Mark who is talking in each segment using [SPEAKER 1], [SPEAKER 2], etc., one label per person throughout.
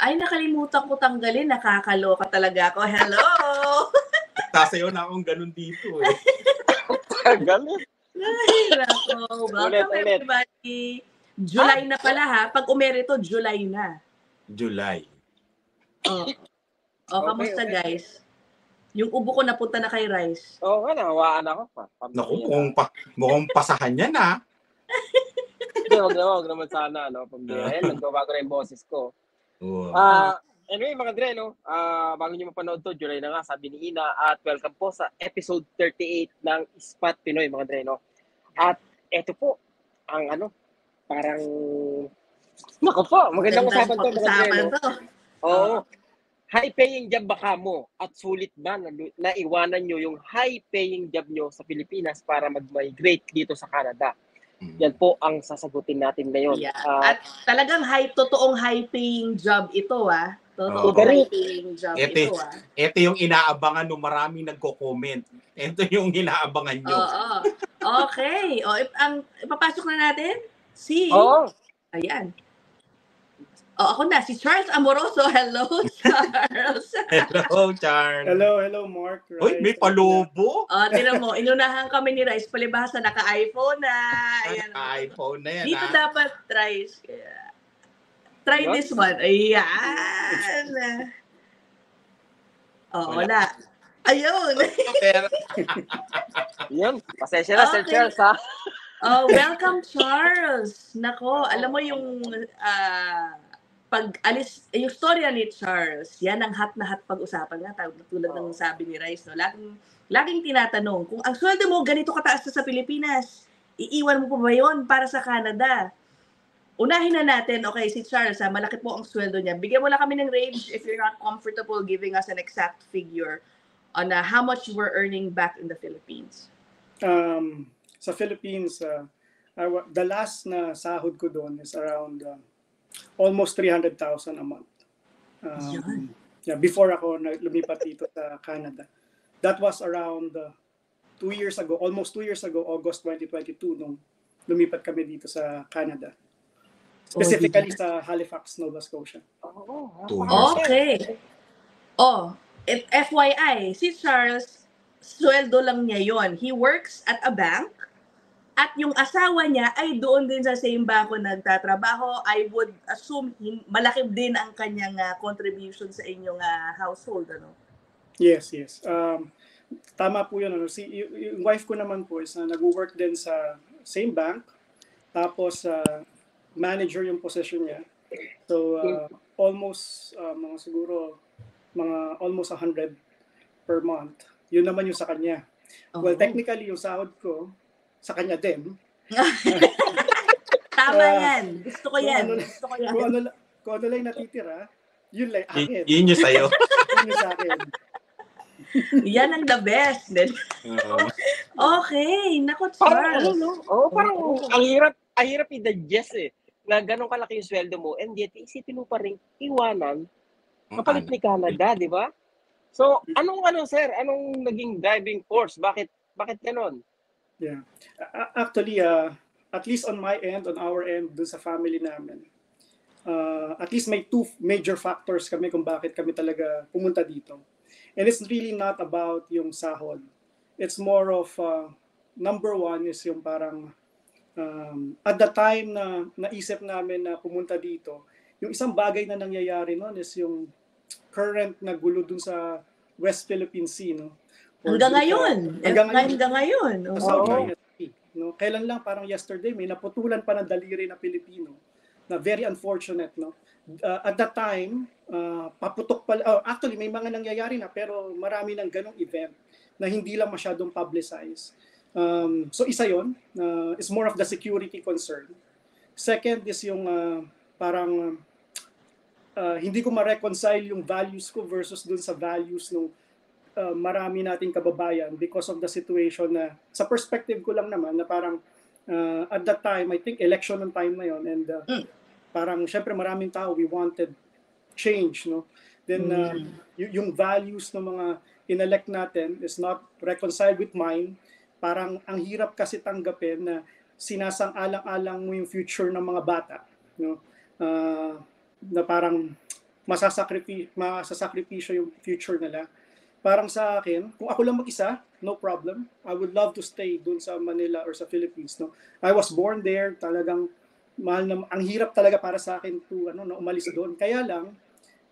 [SPEAKER 1] Ay, nakalimutan ko tanggalin. Nakakaloka talaga ako. Hello!
[SPEAKER 2] Sasayaw na akong ganun dito eh.
[SPEAKER 3] Galit.
[SPEAKER 1] Ay, nako. Welcome everybody. July na pala ha. Pag umerito, July na.
[SPEAKER 2] July.
[SPEAKER 1] Kamusta guys? Yung ubo ko napunta na kay Rice.
[SPEAKER 3] Oo nga, nawaan ako pa.
[SPEAKER 2] Naku, mukhang pasahan yan ha.
[SPEAKER 3] Huwag naman sana, no? Pambira. Nagbabago na yung boses ko. Anyway, mga Dre, no? Bago nyo mapanood to, July na nga, sabi ni Ina. At welcome po sa episode 38 ng Spot Pinoy, mga Dre, no? At eto po, ang parang... Naku po, magandang usapan to, mga Dre, no? Oo. High-paying job ba kamo? At sulit ba na iwanan nyo yung high-paying job nyo sa Pilipinas para mag-migrate dito sa Canada? Yan po ang sasagutin natin ngayon.
[SPEAKER 1] Yeah. At talagang totoong high-paying job ito, Totoong high-paying job ito,
[SPEAKER 2] Ito yung inaabangan ng maraming nagko-comment. Ito yung inaabangan nyo.
[SPEAKER 1] Oo. Okay. Ipapasok na natin Ayan. Ako na, si Charles Amoroso. Hello, Charles.
[SPEAKER 2] Hello, Charles.
[SPEAKER 4] Hello, Mark.
[SPEAKER 2] Rice. Uy, may palubo.
[SPEAKER 1] Tinan mo, inunahan kami ni Rice. Palibhasa, naka-iPhone na. Ayan.
[SPEAKER 2] Naka-iPhone na yan.
[SPEAKER 1] Dito dapat, Rice. Try this one. Ayan. Wala. Ayun.
[SPEAKER 3] Yun. Pasensya na, Sir Charles, ha?
[SPEAKER 1] Welcome, Charles. Nako, alam mo yung... pag-alis, yung storya ni Charles, yan ang hot na hot pag-usapan nga, tulad ng sabi ni Rice, no? Laging tinatanong, kung ang sweldo mo ganito kataas na sa Pilipinas, iiwan mo pa ba yun para sa Canada? Unahin na natin, okay, si Charles, malaki po ang sweldo niya. Bigyan mo lang kami ng range if you're not comfortable giving us an exact figure on how much you were earning back in the Philippines.
[SPEAKER 4] Sa Philippines, the last na sahod ko doon is around... almost 300,000 a month. Before ako lumipat dito sa Canada. That was around 2 years ago, almost 2 years ago, August 2022, nung lumipat kami dito sa Canada. Specifically sa Halifax, Nova Scotia.
[SPEAKER 1] Okay. FYI, si Charles, sweldo lang niya yon. He works at a bank. At yung asawa niya ay doon din sa same bangko nagtatrabaho. I would assume malaki din ang kanyang contribution sa inyong household, ano?
[SPEAKER 4] Yes. Tama po yun. Yung wife ko naman po is nag-work din sa same bank. Tapos manager yung position niya. So almost almost 100 per month. Yun naman yung sa kanya. Well, technically yung sahod ko sa kanya din.
[SPEAKER 1] Tama yan. Gusto ko yan.
[SPEAKER 4] Kung ano lang natitira, yun lang akin.
[SPEAKER 2] Yun yung sa'yo.
[SPEAKER 4] Yun yung sa akin.
[SPEAKER 1] Yan ang the best. Okay. Naku, Charles.
[SPEAKER 3] Parang ang hirap i-digest na ganun kalaki yung sweldo mo and yet isipin mo pa rin iwanan kapalit ni Canada, di ba? So, anong naging driving force? Bakit ganun?
[SPEAKER 4] Yeah. Actually, at least on my end, on our end, dun sa family namin, at least may 2 major factors kami kung bakit kami talaga pumunta dito. And it's really not about yung sahod. It's more of, number one is yung parang, at the time na naisip namin na pumunta dito, yung isang bagay na nangyayari noon is yung current na gulo dun sa West Philippine Sea, no?
[SPEAKER 1] Hanggang ngayon.
[SPEAKER 4] No? Kailan lang, parang yesterday, may naputulan pa ng daliri na Pilipino na very unfortunate. No? At that time, paputok pa, actually may mga nangyayari na pero marami ng ganong event na hindi lang masyadong publicized. So isa yon, is more of the security concern. Second is yung parang hindi ko ma-reconcile yung values ko versus dun sa values ng marami nating kababayan because of the situation na sa perspective ko lang naman na parang at that time, I think election ng time na yon and parang syempre maraming tao, we wanted change, no? Then yung values ng mga inelect natin is not reconciled with mine. Parang ang hirap kasi tanggapin na sinasang-alang-alang mo yung future ng mga bata, no? Na parang masasakripisyo yung future nila. Parang sa akin, kung ako lang mag-isa, no problem. I would love to stay dun sa Manila or sa Philippines. No? I was born there, talagang ang hirap talaga para sa akin to na umalis doon. Kaya lang,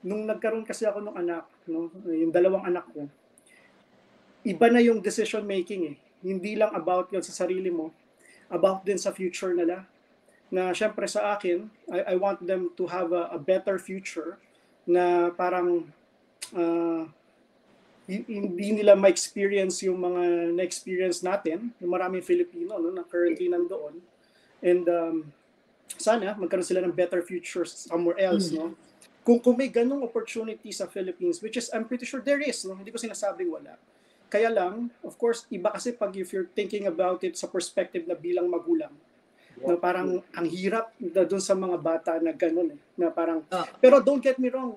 [SPEAKER 4] nung nagkaroon kasi ako ng anak, no, yung dalawang anak ko, iba na yung decision making eh. Hindi lang about yun sa sarili mo, about din sa future nila. Na syempre sa akin, I want them to have a better future na parang hindi nila ma-experience yung mga na-experience natin, yung maraming Filipino no, na currently nandoon. And sana magkaroon sila ng better future somewhere else. No? Kung may ganong opportunity sa Philippines, which is I'm pretty sure there is, no? Hindi ko sinasabing wala. Kaya lang, of course, iba kasi pag if you're thinking about it sa perspective na bilang magulang. No, parang ang hirap doon sa mga bata na gano'n eh. Na parang, pero don't get me wrong,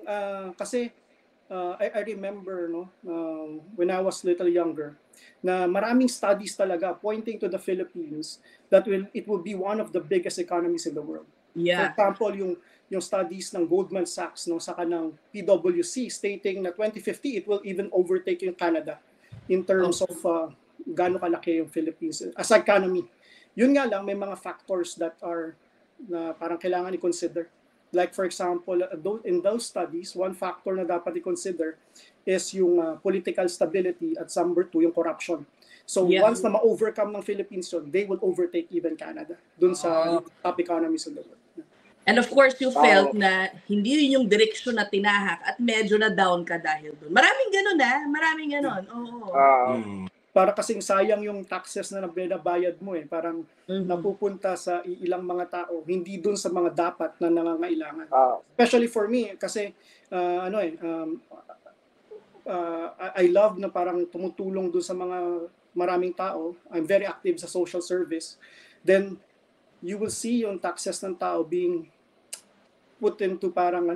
[SPEAKER 4] kasi I remember no when I was little younger na maraming studies talaga pointing to the Philippines that it will be one of the biggest economies in the world.
[SPEAKER 1] Yeah.
[SPEAKER 4] For example, yung studies ng Goldman Sachs no sa kanang PwC stating na 2050 it will even overtake yung Canada in terms of gaano kalaki yung Philippines as an economy. Yun nga lang may mga factors that are na parang kailangan i-consider. Like for example, in those studies, one factor na dapat i-consider is yung political stability at number 2, yung corruption. So once na ma-overcome ng Philippines yun, they will overtake even Canada dun sa top economies in the world.
[SPEAKER 1] And of course, you felt na hindi yun yung direksyon na tinahak at medyo na down ka dahil doon. Maraming ganun maraming ganun. Oo.
[SPEAKER 4] Para kasing sayang yung taxes na binabayad mo eh. Parang napupunta sa ilang mga tao, hindi dun sa mga dapat na nangangailangan. Especially for me, kasi I love na parang tumutulong dun sa mga maraming tao. I'm very active sa social service. Then, you will see yung taxes ng tao being put into parang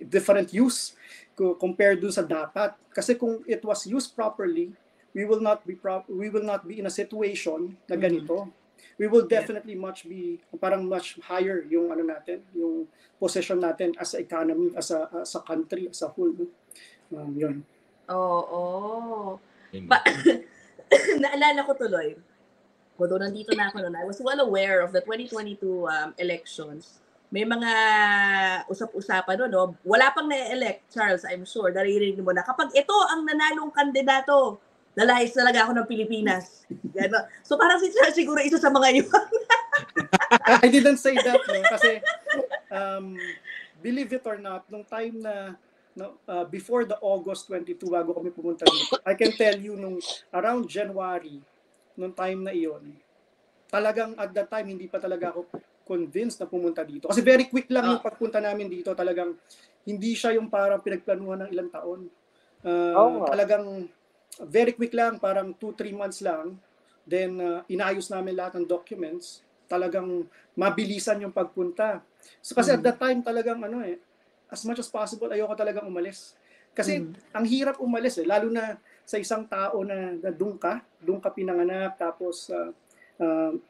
[SPEAKER 4] different use compared dun sa dapat. Kasi kung it was used properly, we will not be in a situation na ganito. We will definitely much higher yung yung position natin as a economy, as a country, as a whole. Yun.
[SPEAKER 1] Oo. Naalala ko tuloy. Although nandito na ako noon, I was well aware of the 2022 elections. May mga usap-usapan doon, no? Wala pang na-elect, Charles, I'm sure. Naririnig mo na. Kapag ito ang nanalong kandidato, lalayas talaga ako ng Pilipinas. Gano. So parang si Charles siguro isa sa mga yun.
[SPEAKER 4] I didn't say that, no? Kasi believe it or not, nung time na before the August 22 bago kami pumunta dito, I can tell you nung around January, nung time na iyon, talagang at that time hindi pa talaga ako convinced na pumunta dito. Kasi very quick lang yung pagpunta namin dito, talagang hindi siya yung parang pinagplanuhan ng ilang taon. Talagang very quick lang, parang 2-3 months lang. Then, inayos namin lahat ng documents. Talagang mabilisan yung pagpunta. So, kasi at that time talagang as much as possible, ayoko talagang umalis. Kasi ang hirap umalis lalo na sa isang tao na doon ka pinanganak, tapos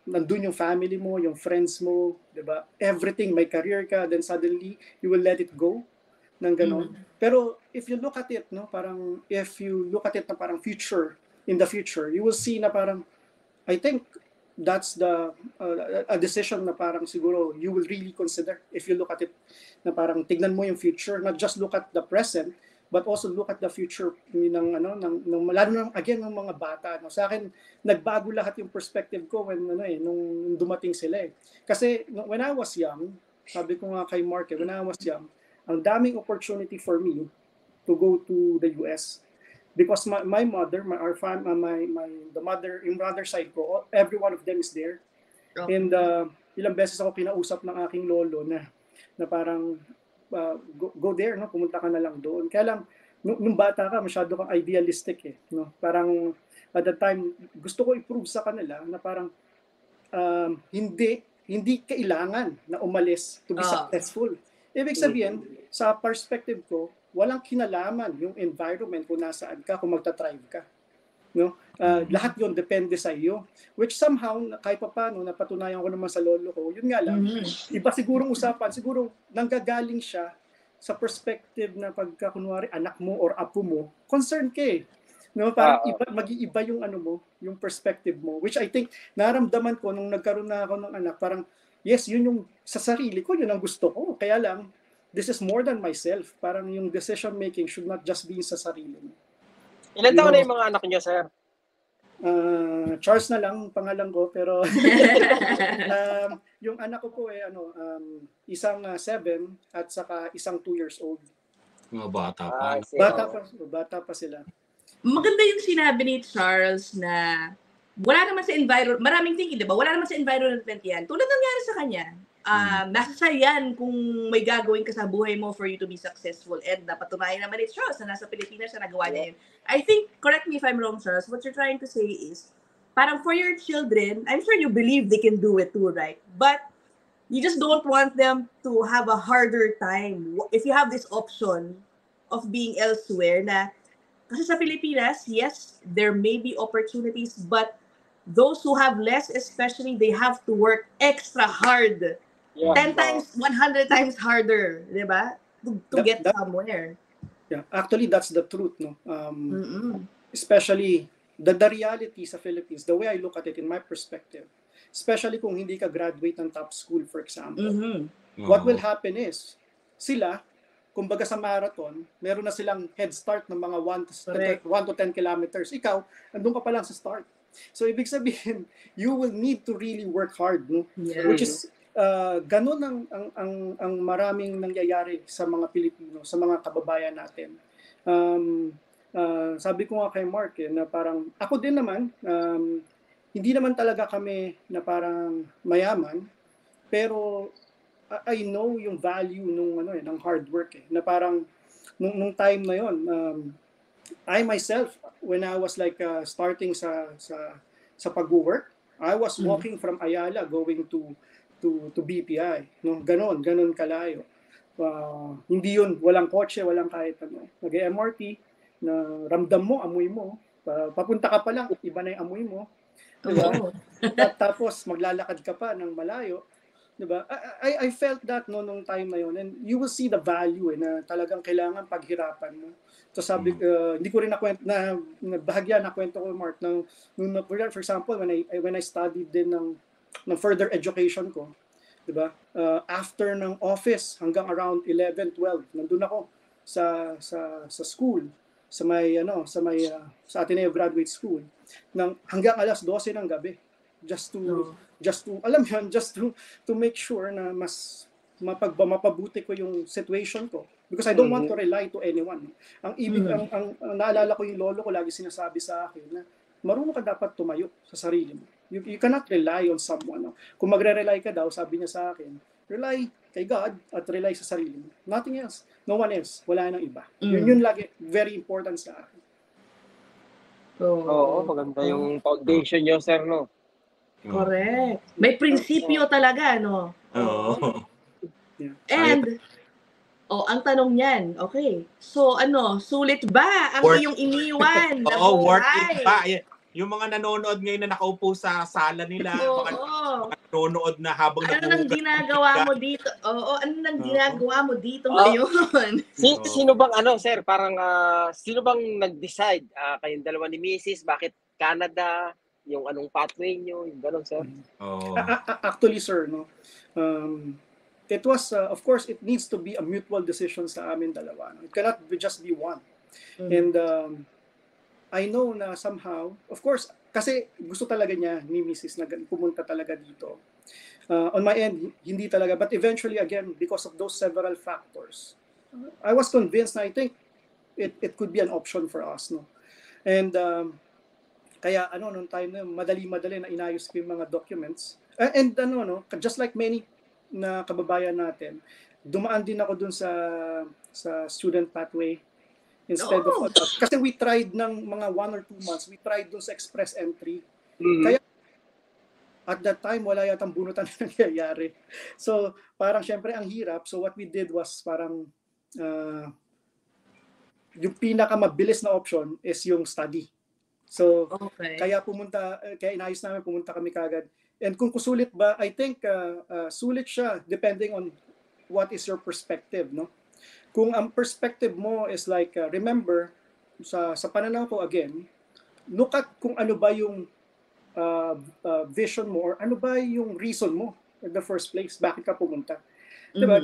[SPEAKER 4] nandun yung family mo, yung friends mo, diba? Everything, may career ka, then suddenly, you will let it go ng ganon. Pero if you look at it, no, parang if you look at it na parang in the future, you will see na parang I think that's a decision na parang siguro you will really consider if you look at it na parang tignan mo yung future, not just look at the present but also look at the future ng lalo na again ng mga bata. No, sa akin nagbago lahat yung perspective ko nung dumating sila eh. Kasi when I was young, sabi ko nga kay Mark, when I was young, ang daming opportunity for me to go to the US because my mother, the mother, yung brother side ko, every one of them is there. And ilang beses ako kinausap ng aking lolo na parang go there, no, pumunta ka na lang doon. Kaya lang nung bata ka, masyado kang idealistic eh, no? Parang at that time gusto ko i-prove sa kanila na parang hindi kailangan na umalis to be successful. Ibig sabihin, sa perspective ko, walang kinalaman yung environment kung nasaan ka, kung magta-thrive ka. No? Lahat yon depende sa iyo. Which somehow, kahit pa paano, napatunayan ko naman sa lolo ko, yun nga lang, iba sigurong usapan, siguro nanggagaling siya sa perspective na pagka kunwari anak mo or apo mo, concerned ka eh. No, parang mag-iiba yung ano mo, yung perspective mo, which I think naramdaman ko nung nagkaroon na ako ng anak, parang yes, yun yung sa sarili ko, yun ang gusto ko. Kaya lang, this is more than myself. Parang yung decision making should not just be sa sarili mo.
[SPEAKER 3] Ilan taon na yung mga anak niyo, sir?
[SPEAKER 4] Charles na lang pangalan ko, pero yung anak ko po isang 7 at saka isang 2 years old.
[SPEAKER 2] Mga bata pa.
[SPEAKER 4] Bata pa sila.
[SPEAKER 1] Maganda yung sinabi ni Charles na wala naman sa environment, maraming thinking, di ba? Wala naman sa environment yan. Tulad nangyari sa kanya. Nasa sayan kung may gagawin ka sa buhay mo for you to be successful. And napatunayan naman ni Charles na nasa Pilipinas na nagawa niya yun. I think, correct me if I'm wrong, Charles, what you're trying to say is, parang for your children, I'm sure you believe they can do it too, right? But you just don't want them to have a harder time. If you have this option of being elsewhere na, kasi sa Pilipinas, yes, there may be opportunities, but those who have less, especially, they have to work extra hard. 10 times, 100 times harder, di ba? To get somewhere.
[SPEAKER 4] Yeah, actually, that's the truth, no? Especially, the reality sa Philippines, the way I look at it in my perspective, especially kung hindi ka graduate ng top school, for example, what will happen is, sila, kumbaga sa marathon, meron na silang head start ng mga 1 to 10 kilometers. Ikaw, andun ka pa lang sa start. So, ibig sabihin, you will need to really work hard, no?
[SPEAKER 1] Yeah.
[SPEAKER 4] Which is, ganun ang maraming nangyayari sa mga Pilipino, sa mga kababayan natin. Sabi ko nga kay Mark, na parang, ako din naman, hindi naman talaga kami na parang mayaman, pero I know yung value ng hard work na parang nung time na yon, I myself, when I was like starting sa pag-work, I was walking from Ayala going to BPI, no? Ganon kalayo. Hindi yun, walang kotse, walang kahit ano. Nag-MRT, na ramdam mo, amoy mo, papunta ka pa lang, iba na yung amoy mo. Diba? Tapos maglalakad ka pa ng malayo. Diba? I felt that nung time na yun, and you will see the value na talagang kailangan paghirapan mo. So sabi, hindi ko rin bahagya na kwento ko, Mark, for example, when I studied din ng further education ko, diba? After ng office hanggang around 11, 12, nandun ako sa school, sa Ateneo Graduate School, hanggang alas 12 ng gabi. Just to alam yun, just to make sure na mas mapabuti ko yung situation ko, because I don't want to rely to anyone. Ang naalala ko yung lolo ko lagi sinasabi sa akin na marunong ka dapat tumayo sa sarili mo. You cannot rely on someone. No? Kung magre-rely ka daw, sabi niya sa akin, rely kay God at rely sa sarili mo. Nothing else. No one else. Wala nang iba. Yun lagi very important sa akin.
[SPEAKER 3] Oo, maganda yung foundation niyo, sir, no?
[SPEAKER 1] Correct. May prinsipyo talaga, no?
[SPEAKER 2] Oo.
[SPEAKER 1] And, ang tanong niyan, okay. So, sulit ba ang iyong iniwan na
[SPEAKER 2] Oo, worth
[SPEAKER 1] buhay?
[SPEAKER 2] it ba? Yung mga nanonood ngayon na nakaupo sa sala nila, mga nanonood na habang
[SPEAKER 1] ano nang ginagawa mo dito? Ano nang ginagawa mo dito ngayon?
[SPEAKER 3] Sino bang sir, parang sino bang nag-decide? Kayong dalawa ni Mrs., bakit Canada? Yung anong pathway nyo, yung gano'n, sir?
[SPEAKER 4] Actually, sir, no, it was, of course, it needs to be a mutual decision sa amin dalawa. No? It cannot just be one. And I know na somehow, of course, kasi gusto talaga niya ni Mrs. na pumunta talaga dito. On my end, hindi talaga. But eventually, again, because of those several factors, I was convinced na I think it could be an option for us. No? And kaya nung time na madali na inayos ko yung mga documents. And just like many na kababayan natin, dumaan din ako dun sa student pathway instead of kasi we tried ng mga 1 or 2 months, we tried dun sa express entry. Kaya at that time wala yatang bunutan na nangyayari. So parang syempre ang hirap. So what we did was parang yung pinakamabilis na option is yung study. So, kaya inayos namin, pumunta kami kagad. And kung sulit ba, I think sulit siya depending on what is your perspective, no? Kung ang perspective mo is like, remember, sa pananaw ko again, look at kung ano ba yung vision mo or ano ba yung reason mo in the first place, bakit ka pumunta. Diba?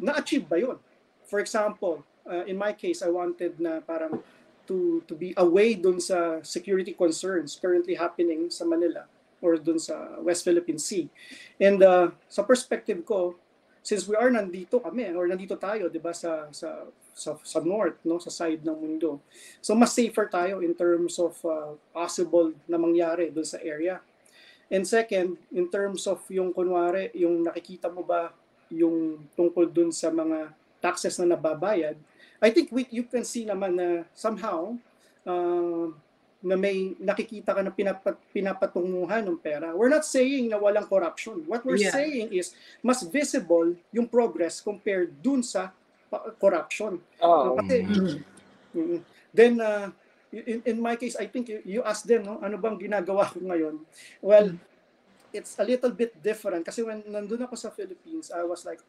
[SPEAKER 4] Na-achieve ba yun? For example, in my case, I wanted na parang to be away dun sa security concerns currently happening sa Manila or dun sa West Philippine Sea. And sa perspective ko, since we are nandito kami or nandito tayo, 'di ba, sa north, no, sa side ng mundo. So mas safer tayo in terms of possible na mangyari dun sa area. And second, in terms of yung kunwari, yung nakikita mo ba yung tungkol dun sa mga taxes na nababayad, I think you can see naman na somehow na may nakikita ka na pinapatunguhan ng pera. We're not saying na walang corruption. What we're saying is mas visible yung progress compared dun sa corruption. Then, in my case, I think you asked them, no, ano bang ginagawa ko ngayon? Well, it's a little bit different kasi when nandun ako sa Philippines, I was like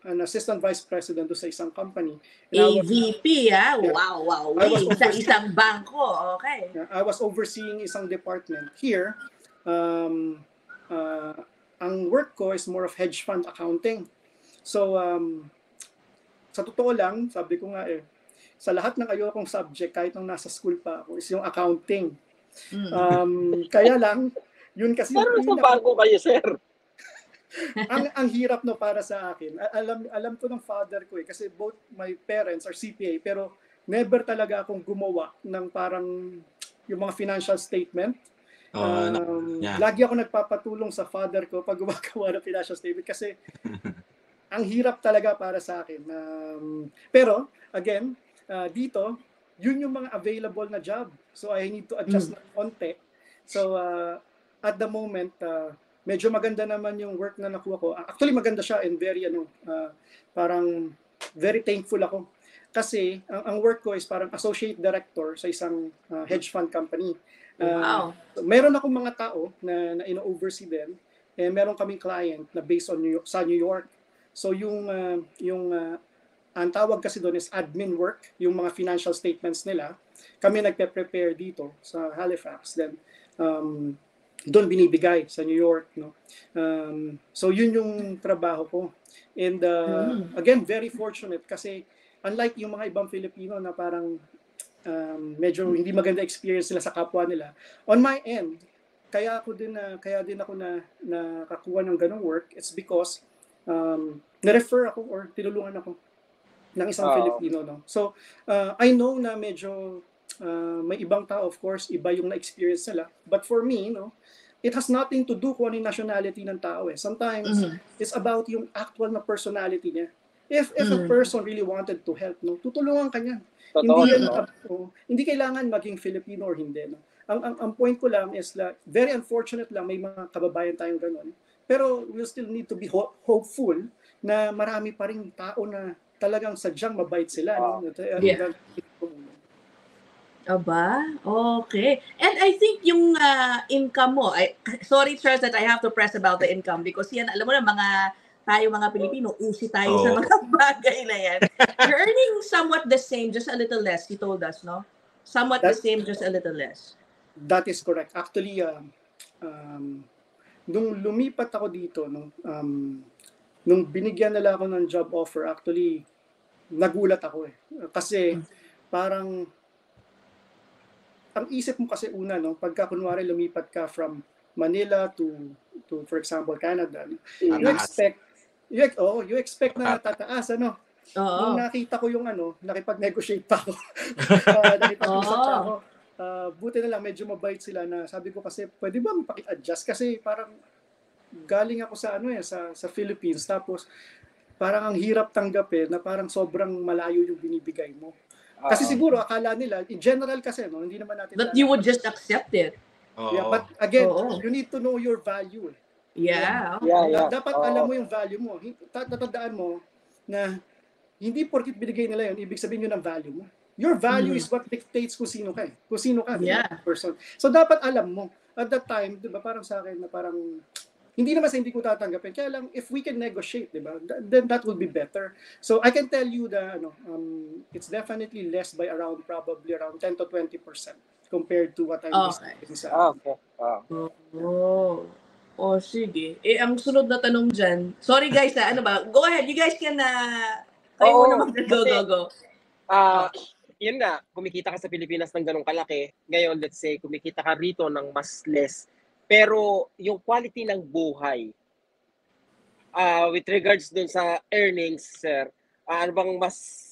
[SPEAKER 4] an assistant vice president do sa isang company.
[SPEAKER 1] AVP, wow. Sa isang bangko, okay.
[SPEAKER 4] I was overseeing isang department. Here, ang work ko is more of hedge fund accounting. So, sa totoo lang, sabi ko nga sa lahat ng ayokong subject, kahit nung nasa school pa ako, is yung accounting. Kaya lang, yun kasi
[SPEAKER 3] pero sa bago kayo, sir.
[SPEAKER 4] ang hirap no para sa akin. Alam ko ng father ko kasi both my parents are CPA pero never talaga akong gumawa ng parang yung mga financial statement. Lagi ako nagpapatulong sa father ko pag gumagawa ng financial statement kasi ang hirap talaga para sa akin. Pero again, dito yun yung mga available na job. So I need to adjust na konti. So at the moment, medyo maganda naman yung work na nakuha ko. Actually, maganda siya and very, parang very thankful ako. Kasi ang work ko is parang associate director sa isang hedge fund company.
[SPEAKER 1] Wow.
[SPEAKER 4] Meron akong mga tao na ino-oversee din. Meron kaming client na based on sa New York. So yung ang tawag kasi doon is admin work, yung mga financial statements nila. Kami nagpe-prepare dito sa Halifax. Then, doon binibigay sa New York, no. So yun yung trabaho ko. And again, very fortunate kasi unlike yung mga ibang Filipino na parang medyo hindi maganda experience nila sa kapwa nila. On my end, kaya din ako na nakakuha ng ganung work. It's because na-refer ako or tinulungan ako ng isang Filipino, no. So I know na medyo may ibang tao, of course, iba yung na-experience nila. But for me, no, it has nothing to do kung ano yung nationality ng tao. Sometimes, it's about yung actual na personality niya. If a person really wanted to help, no, tutulungan ka niya. Hindi kailangan maging Filipino or hindi. No? Ang point ko lang is that very unfortunate lang may mga kababayan tayong ganun. Pero we still need to be hopeful na marami pa ring tao na talagang sadyang mabait sila. No?
[SPEAKER 1] Aba, okay. And I think yung income mo, sorry Charles that I have to press about the income because yan, alam mo na, tayo mga Pilipino, usi tayo sa mga bagay na yan. You're earning somewhat the same, just a little less, he told us, no? Somewhat the same, just a little less.
[SPEAKER 4] That is correct. Actually, nung lumipat ako dito, nung binigyan nila ako ng job offer, actually, nagulat ako Kasi, parang, ang isip mo kasi una, no, pagka kunwari lumipat ka from Manila to for example, Canada, you expect na tataas, ano? Nung nakita ko yung nakipag-negotiate pa ako. Nakipag-usap pa ako. Buti na lang, medyo mabait sila na sabi ko kasi, pwede ba mapaki-adjust? Kasi parang galing ako sa Philippines, tapos parang ang hirap tanggapin na parang sobrang malayo yung binibigay mo. Kasi siguro akala nila, in general kasi, no, hindi naman natin...
[SPEAKER 1] But you would just accept it.
[SPEAKER 4] Yeah, but again, you need to know your value.
[SPEAKER 1] Yeah.
[SPEAKER 4] Dapat alam mo yung value mo. Tatandaan mo na hindi porkit binigay nila yun, ibig sabihin yun ang value mo. Your value is what dictates kung sino ka. Kung sino ka, person. So dapat alam mo. At that time, di ba, parang sa akin na parang Hindi naman sa hindi ko tatanggapin. Kaya lang, if we can negotiate, di ba, then that will be better. So I can tell you that it's definitely less by probably around 10 to 20% compared to what I'm receiving sa...
[SPEAKER 3] Okay.
[SPEAKER 1] Sige. Ang sunod na tanong dyan, sorry guys ano ba? Go ahead, you guys can kayo muna go.
[SPEAKER 3] Yun nga, kumikita ka sa Pilipinas ng ganong kalaki. Ngayon, let's say, kumikita ka rito ng mas less. Pero yung quality ng buhay, with regards dun sa earnings, sir, ano bang mas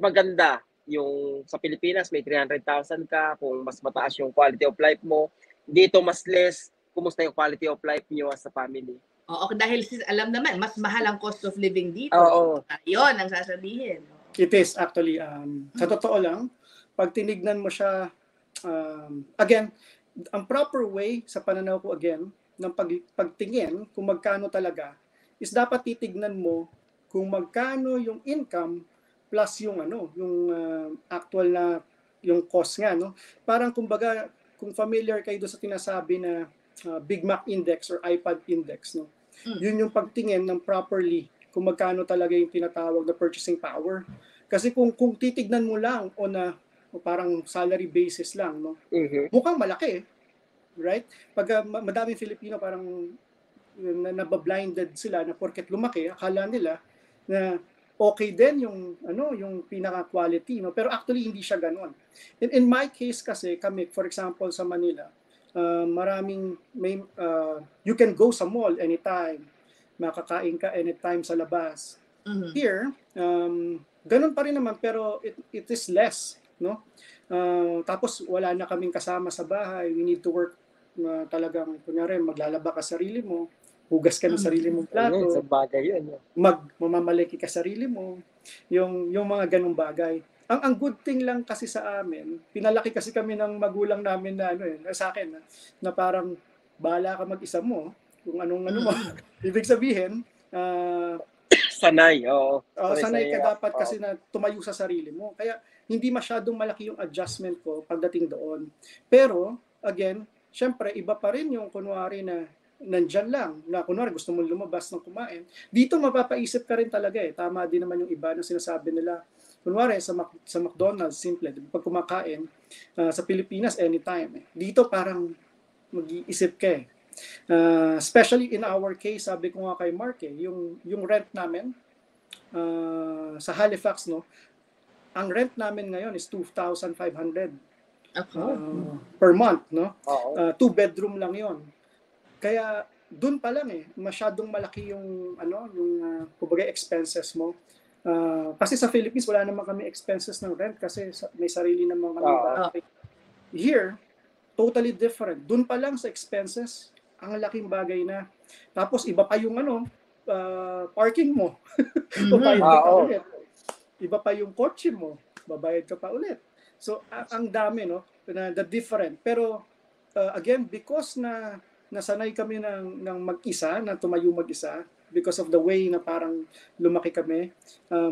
[SPEAKER 3] maganda yung sa Pilipinas, may 300,000 ka, kung mas mataas yung quality of life mo. Dito, mas less, kumusta yung quality of life niyo as a family?
[SPEAKER 1] Oo, dahil alam naman, mas mahal ang cost of living dito. Yun ang sasabihin.
[SPEAKER 4] It is actually, sa totoo lang, pag tinignan mo siya, again, ang proper way sa pananaw ko again, ng pagtingin kung magkano talaga, is dapat titignan mo kung magkano yung income plus yung actual na yung cost nga, no? Parang kumbaga, kung familiar kayo doon sa tinasabi na Big Mac Index or iPad Index, no? Yun yung pagtingin ng properly kung magkano talaga yung tinatawag na purchasing power. Kasi kung titignan mo lang o parang salary basis lang, no? Mukhang malaki, right? Pag madaming Filipino parang nabablinded sila na porket lumaki, akala nila na okay din yung pinaka-quality, no? Pero actually hindi siya ganoon. In my case kasi kami, for example sa Manila, you can go sa mall anytime, makakain ka anytime sa labas. Here, ganun pa rin naman pero it is less, no? Tapos wala na kaming kasama sa bahay, we need to work talagang kunyari maglalaba ka sarili mo, hugas ka ng sarili mong plato,
[SPEAKER 3] Sa bagay yun.
[SPEAKER 4] mamamaliki ka sarili mo, yung mga ganung bagay. Ang good thing lang kasi sa amin, pinalaki kasi kami ng magulang namin na sa akin na parang bahala ka mag-isa mo kung anong mo. Ibig sabihin,
[SPEAKER 3] sanay
[SPEAKER 4] ka dapat kasi na tumayo sa sarili mo. Kaya hindi masyadong malaki yung adjustment ko pagdating doon. Pero again, syempre iba pa rin yung kunwari na nandyan lang, na kunwari gusto mo lumabas ng kumain. Dito mapapaisip ka rin talaga Tama din naman yung iba na sinasabi nila. Kunwari sa McDonald's, simple, pag kumakain, sa Pilipinas, anytime. Dito parang mag-iisip ka especially in our case, sabi ko nga kay Mark, yung rent namin sa Halifax, no, ang rent namin ngayon is 2,500 per month, no? 2-bedroom lang yon. Kaya dun pa lang masyadong malaki yung kumbaga expenses mo. Kasi sa Philippines wala naman kami expenses ng rent kasi may sarili naman kami bahay. Here, totally different. Dun pa lang sa expenses, ang laking bagay na. Tapos iba pa yung parking mo. Babayad ka pa ulit. Iba pa yung kotse mo, babayad ka pa ulit. So ang dami, no, na the different. Pero again, because na nasanay kami ng mag-isa, na tumayo mag-isa, because of the way na parang lumaki kami,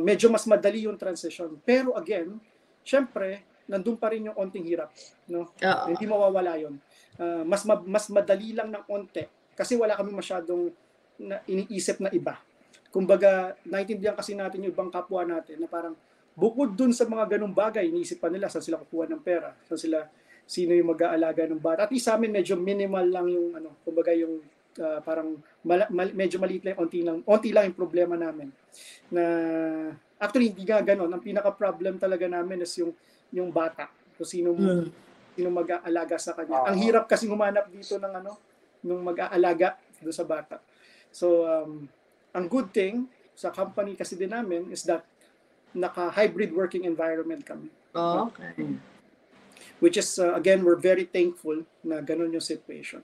[SPEAKER 4] medyo mas madali yung transition. Pero again, syempre, nandun pa rin yung onting hirap, no? Hindi mawawala yun. Mas madali lang ng onte kasi wala kami masyadong iniisip na iba. Kumbaga, naintindihan kasi natin yung ibang kapwa natin na parang bukod dun sa mga ganung bagay, iniisip pa nila saan sila kukuha ng pera, sino yung mag-aalaga ng bata. At least sa amin medyo minimal lang yung kumbaga yung parang medyo maliit lang, onti lang yung problema namin. Na actually hindi nga ganoon. Ang pinaka-problem talaga namin is yung bata. So sino mag-aalaga sa kanya. Ang hirap kasi humanap dito ng mag-aalaga doon sa bata. So ang good thing sa company kasi din namin is that naka-hybrid working environment kami.
[SPEAKER 1] Okay.
[SPEAKER 4] Which is again, we're very thankful na ganoon yung situation.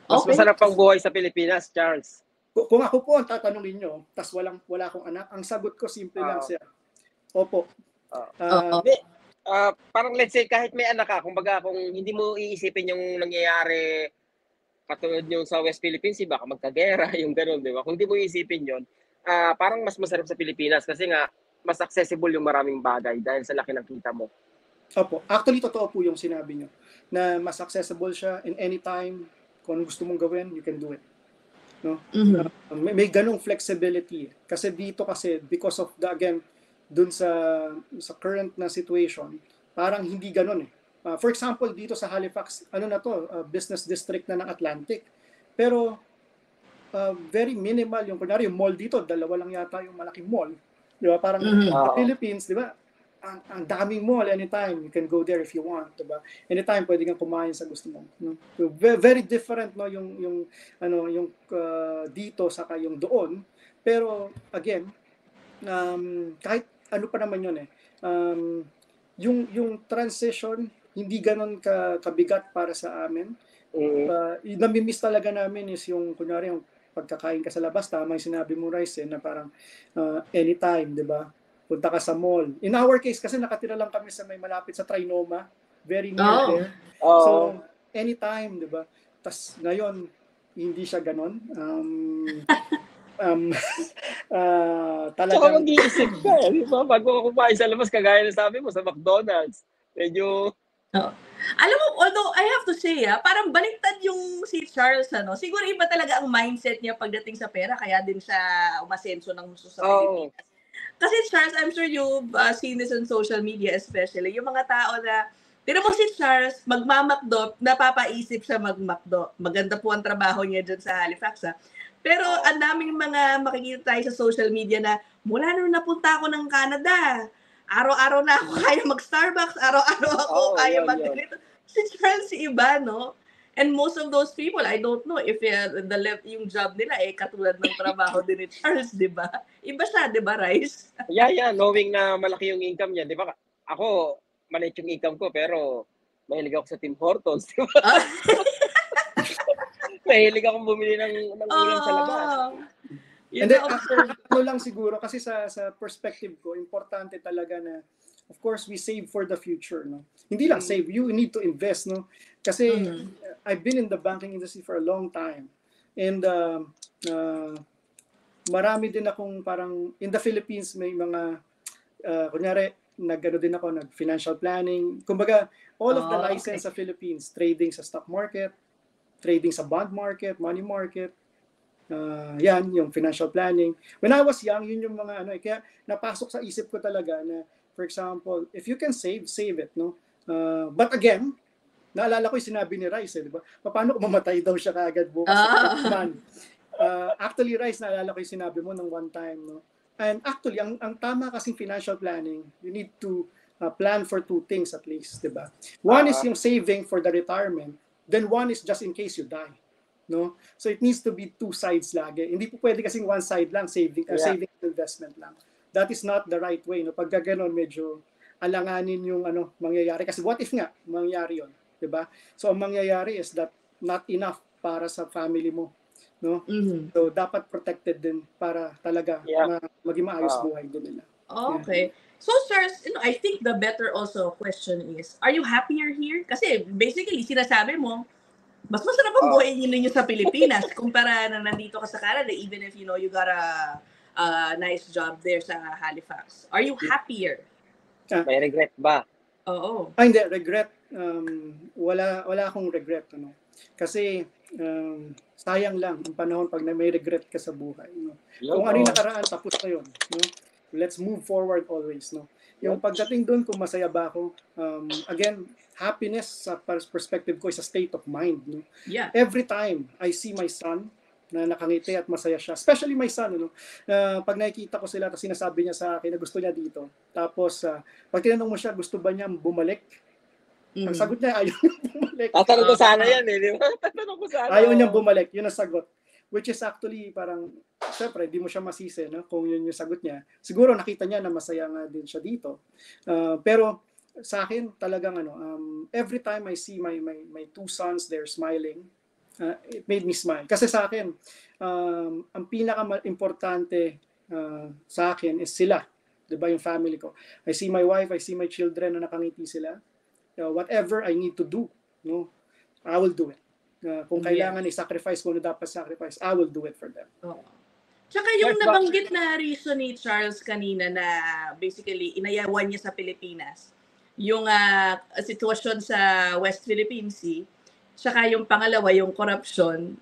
[SPEAKER 3] Mas masarap ang buhay sa Pilipinas, Charles.
[SPEAKER 4] Kung ako po ang tatanungin nyo, tas wala akong anak, ang sagot ko simple lang siya. Opo.
[SPEAKER 3] Parang let's say, kahit may anak ka, kumbaga kung hindi mo iisipin yung nangyayari katulad yung sa West Philippines, baka magkagera, yung gano'n, di ba? Kung hindi mo iisipin yun, parang mas masarap sa Pilipinas kasi nga, mas accessible yung maraming bagay dahil sa laki ng kita mo.
[SPEAKER 4] Opo. Actually, totoo po yung sinabi nyo na mas accessible siya in any time. Kung ano gusto mong gawin, you can do it. No?
[SPEAKER 1] Mhm.
[SPEAKER 4] May ganung flexibility. Kasi dito kasi, because of again, dun sa current na situation, parang hindi ganun eh. For example, dito sa Halifax, business district na ng Atlantic. Pero very minimal yung kunyari yung mall dito, dalawa lang yata yung malaking mall. Di ba? Parang sa Philippines, di ba? Ang daming mall anytime. You can go there if you want, di ba? Anytime pwede kang kumain sa gusto mo. No? So, very different no yung dito saka yung doon. Pero again, kahit ano pa naman yun eh. Yung transition hindi ganon kabigat para sa amin. Nami-miss talaga namin is yung kunyari yung pagkakain ka sa labas, tama yung sinabi mo, Rice, na parang anytime, di ba? Punta ka sa mall. In our case, kasi nakatira lang kami sa may malapit sa Trinoma, very near there. So, anytime, di ba? Tas ngayon, hindi siya ganon.
[SPEAKER 3] Talagang... Tsaka mag-iisip ka, di ba? Bago kumain sa labas, kagaya na sabi mo, sa McDonald's, medyo...
[SPEAKER 1] Alam mo, although I have to say, parang baliktad yung si Charles, siguro iba talaga ang mindset niya pagdating sa pera, kaya din siya umasenso ng gusto sa Pilipinas. Kasi Charles, I'm sure you've seen this on social media especially, yung mga tao na, tira mo si Charles, magmamakdo, napapaisip siya magmakdo. Maganda po ang trabaho niya dyan sa Halifax, Pero ang daming mga makikita tayo sa social media na, mula nung napunta ako ng Canada, araw-araw na ako kaya mag-Starbucks, araw-araw ako kaya mag-ganito. Si Charles, iba, no? And most of those people, I don't know if yung job nila katulad ng trabaho din ni Charles, di ba? Iba siya, di ba, Rice?
[SPEAKER 3] Yeah, knowing na malaki yung income niya, di ba? Ako, maliit yung income ko, pero mahilig ako sa Tim Hortons, di ba? Mahilig akong bumili ng ulam sa labas.
[SPEAKER 4] And then, ano lang siguro, kasi sa perspective ko, importante talaga na, of course, we save for the future, no? Hindi lang save, you need to invest, no? Kasi I've been in the banking industry for a long time. And marami din akong parang, in the Philippines, may mga, kunyari, nag-financial planning. Kumbaga, all of the license sa Philippines, trading sa stock market, trading sa bond market, money market, yan, yung financial planning. When I was young, yun yung mga kaya napasok sa isip ko talaga na, for example, if you can save it, no? But again, naalala ko yung sinabi ni Rice, di ba? Paano kung mamatay daw siya kaagad bukas? Actually, Rice, naalala ko yung sinabi mo ng one time, no? And actually, ang tama kasing financial planning, you need to plan for two things at least, di ba? One is yung saving for the retirement, then one is just in case you die. No? So it needs to be two sides lagi. Hindi po pwede kasing one side lang, saving and investment lang. That is not the right way. No? Pag gano'n, medyo alanganin yung mangyayari. Kasi what if nga, mangyayari yun? Diba? So ang mangyayari is that not enough para sa family mo. No? So dapat protected din para talaga maging maayos buhay din nila.
[SPEAKER 1] Okay. So, Charles, I think the better also question is, are you happier here? Kasi basically, sinasabi mo, mas masarap ang buhay ninyo sa Pilipinas kumpara na nandito ka sa Canada, even if you got a nice job there sa Halifax. Are you happier?
[SPEAKER 3] May regret ba?
[SPEAKER 1] Oo.
[SPEAKER 4] Hindi, regret. Wala akong regret. Kasi sayang lang ang panahon pag may regret ka sa buhay. No? Kung ano yung nakaraan, tapos na yun. No? Let's move forward always. No? Yung pagdating doon, kung masaya ba ako, again, happiness sa perspective ko is a state of mind. No?
[SPEAKER 1] Yeah.
[SPEAKER 4] Every time I see my son na nakangiti at masaya siya, especially my son, pag nakikita ko sila, tapos sinasabi niya sa akin na gusto niya dito. Tapos, pag tinanong mo siya, gusto ba niya bumalik? Ang sagot niya, ayaw niya bumalik.
[SPEAKER 3] Tatanong ko sana yan di ba? Tatanong ko sana.
[SPEAKER 4] Ayaw niya bumalik, yun ang sagot. Which is actually parang, syempre, di mo siya masisi, no? Kung yun yung sagot niya. Siguro nakita niya na masaya nga din siya dito. Pero, sa akin talagang every time I see my two sons they're smiling, it made me smile kasi sa akin ang pinaka-importante sa akin is sila, 'di ba, yung family ko. I see my wife, I see my children na nakangiti sila. Whatever I need to do, no, I will do it. Kung kailangan i-sacrifice ko na dapat sacrifice, I will do it for them.
[SPEAKER 1] Tsaka yung nabanggit na reason ni Charles kanina na basically inayawan niya sa Pilipinas, yung sitwasyon sa West Philippine Sea, Saka yung pangalawa, yung corruption.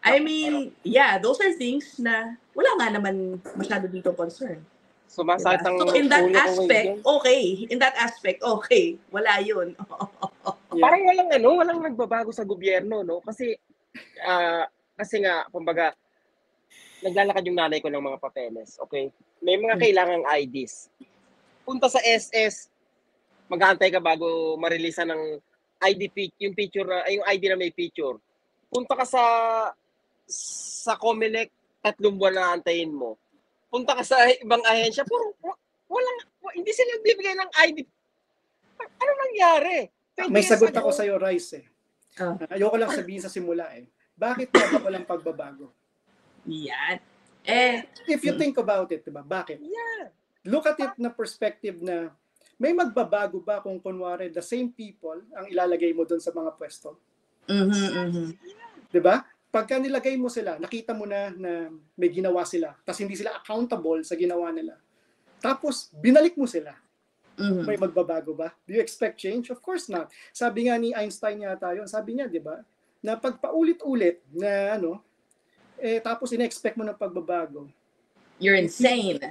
[SPEAKER 1] I mean, yeah, those are things na wala nga naman masyado dito concern.
[SPEAKER 3] Sumasakit ang
[SPEAKER 1] So in that
[SPEAKER 3] ulo ko
[SPEAKER 1] aspect,
[SPEAKER 3] ngayon.
[SPEAKER 1] okay. In that aspect, okay. Wala yun.
[SPEAKER 3] Parang walang nagbabago sa gobyerno, no? Kasi nga, kumbaga, naglalakad yung nanay ko ng mga papeles, okay? May mga kailangang IDs. Punta sa SS, mag-aantay ka bago ma-release ng yung picture na, yung ID na may picture. Punta ka sa Comelec, 3 buwan na antayin mo. Punta ka sa ibang ahensya, hindi sila bibigay ng ID. Ano nangyari?
[SPEAKER 4] May sagot ako sa iyo, Rice. Ayoko lang sabihin sa simula Bakit ba walang pagbabago?
[SPEAKER 1] Yan.
[SPEAKER 4] If you think about it, diba? Bakit?
[SPEAKER 3] Yeah.
[SPEAKER 4] Look at it na perspective na may magbabago ba kung kunwari the same people ang ilalagay mo doon sa mga pwesto? Diba? Pagka nilagay mo sila, nakita mo na may ginawa sila, tapos hindi sila accountable sa ginawa nila. Tapos, binalik mo sila. May magbabago ba? Do you expect change? Of course not. Sabi nga ni Einstein yata yun, sabi niya, di ba, na pag paulit-ulit na tapos ina-expect mo ng pagbabago.
[SPEAKER 1] You're insane.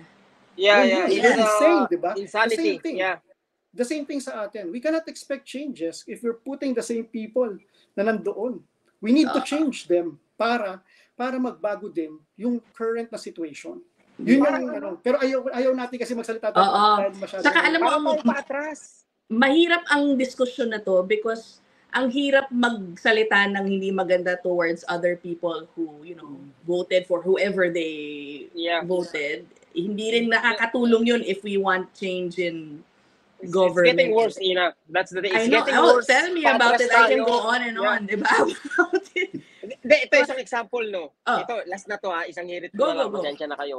[SPEAKER 3] Yeah.
[SPEAKER 4] It's insane, di ba?
[SPEAKER 3] Insanity.
[SPEAKER 4] The same thing.
[SPEAKER 3] Yeah.
[SPEAKER 4] The same thing sa atin. We cannot expect changes if we're putting the same people na nandoon. We need to change them para magbago din yung current na situation. Yun yung pero ayaw natin kasi magsalita tayo dahil masyado.
[SPEAKER 1] Saka alam mo,
[SPEAKER 3] paatras.
[SPEAKER 1] Mahirap ang diskusyon na to because ang hirap magsalita ng hindi maganda towards other people who, voted for whoever they voted. Hindi rin nakakatulong yun if we want change in government.
[SPEAKER 3] It's getting worse, Ina. That's the thing. It's getting worse.
[SPEAKER 1] Tell me about it. I can go on and on, di ba?
[SPEAKER 3] Ito isang example, no? Ito, last na to isang hirit ko na lang. Pasensya na kayo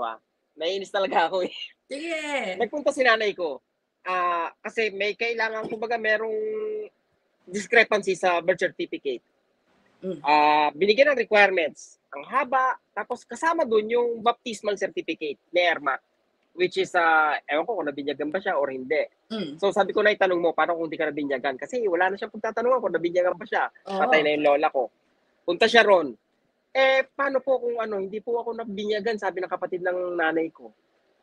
[SPEAKER 3] Naiinis talaga ako
[SPEAKER 1] Sige.
[SPEAKER 3] Nagpunta si nanay ko. Kasi may kailangan, kumbaga merong discrepancy sa birth certificate. Binigyan ng requirements. Ang haba, tapos kasama dun yung baptismal certificate ni Erma. Which is, ewan ko kung nabinyagan ba siya or hindi. So sabi ko na itanong mo, paano kung hindi ka nabinyagan? Kasi wala na siyang pagtatanungan kung nabinyagan ba siya. Patay na yung lola ko. Punta siya ron. Paano po kung hindi po ako nabinyagan, sabi ng kapatid ng nanay ko.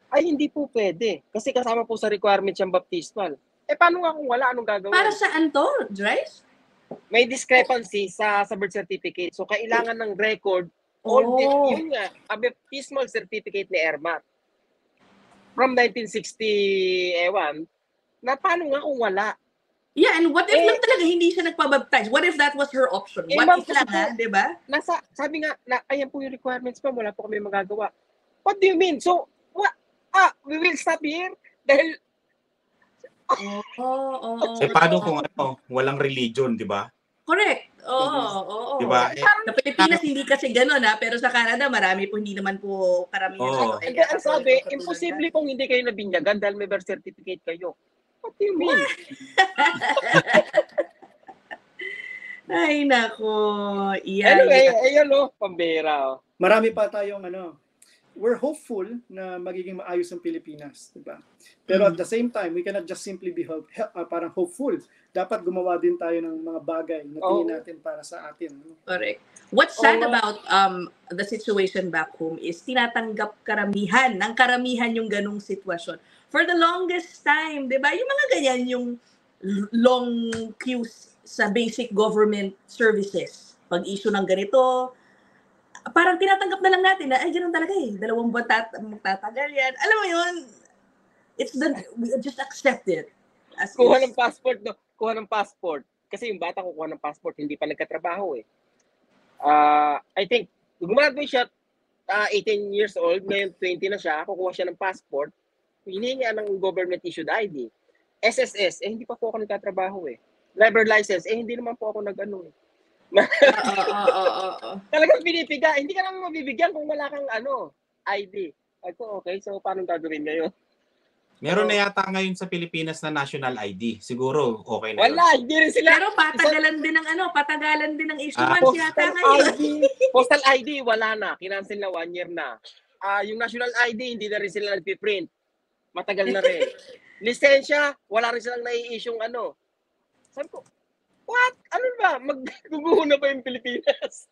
[SPEAKER 3] Ay, hindi po pwede. Kasi kasama po sa requirements yung baptismal. Paano nga kung wala, anong gagawin?
[SPEAKER 1] Para saan to, Joyce?
[SPEAKER 3] May discrepancy sa birth certificate. So, kailangan ng record. Yun nga, a baptismal certificate ni Erma. From 1960, na paano nga kung wala?
[SPEAKER 1] Yeah, and what if lang talaga hindi siya nagpabaptize? What if that was her option? What if lang, di ba?
[SPEAKER 3] Sabi nga, ayan po yung requirements pa, wala po kami magagawa. What do you mean? So, what? We will stop here? Dahil...
[SPEAKER 2] paano kung walang religion, di ba?
[SPEAKER 1] Correct. Oo.
[SPEAKER 2] Diba?
[SPEAKER 1] Sa Pilipinas, hindi kasi gano'n pero sa Canada, marami po, hindi naman po karamihan.
[SPEAKER 3] Ang sabi, imposible kung hindi kayo nabinyagan dahil may birth certificate kayo. What do you mean?
[SPEAKER 1] Ay, nako.
[SPEAKER 3] Anyway, ayun pambira.
[SPEAKER 4] Marami pa tayong we're hopeful na magiging maayos ang Pilipinas, diba? Pero at the same time, we cannot just simply be parang hopeful. Dapat gumawa din tayo ng mga bagay na tingin natin para sa atin.
[SPEAKER 1] Correct. What's sad about the situation back home is tinatanggap karamihan yung ganung sitwasyon. For the longest time, di ba? Yung mga ganyan, yung long queues sa basic government services. Pag-issue ng ganito, parang tinatanggap na lang natin na, ganun talaga 2 buwan magtatagal yan. Alam mo yun, we just accept it.
[SPEAKER 3] Kuha ng passport, no? Kuha ng passport. Kasi yung bata kukuha ng passport, hindi pa nagkatrabaho I think, gumagraduate siya 18 years old, ngayon 20 na siya, kukuha siya ng passport, hinihingi ng government-issued ID. SSS, hindi pa po ako nagkatrabaho Driver license, hindi naman po ako Talagang pinipiga, hindi ka naman mabibigyan kung wala kang ID. Okay, so paano gagawin ngayon?
[SPEAKER 2] Meron na yata ngayon sa Pilipinas na national ID. Siguro okay na
[SPEAKER 3] wala, hindi rin sila.
[SPEAKER 1] Pero patagalan din ng issuance yata ngayon.
[SPEAKER 3] Postal ID, wala na. Kinancel na 1 year na. Yung national ID, hindi na rin sila nagpiprint. Matagal na rin. Lisensya, wala rin silang nai-issue Sabi ko, What? Ano ba? Magguguho ba yung Pilipinas?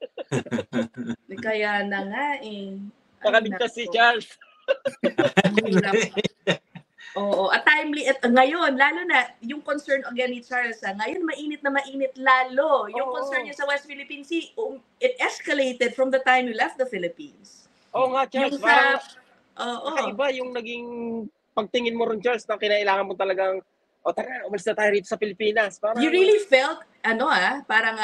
[SPEAKER 1] Kaya na nga eh.
[SPEAKER 3] Nakaligtas si Charles.
[SPEAKER 1] Oo, at timely at ngayon, lalo na yung concern again ni Charles, ngayon mainit na mainit lalo. Yung concern niya sa West Philippine Sea, it escalated from the time you left the Philippines.
[SPEAKER 3] Oo nga, Charles.
[SPEAKER 1] Yung sa,
[SPEAKER 3] Kakaiba yung naging pagtingin mo ron, Charles, na kinailangan mo talagang tara, umalis na tayo rito sa Pilipinas. Parang,
[SPEAKER 1] you really felt, parang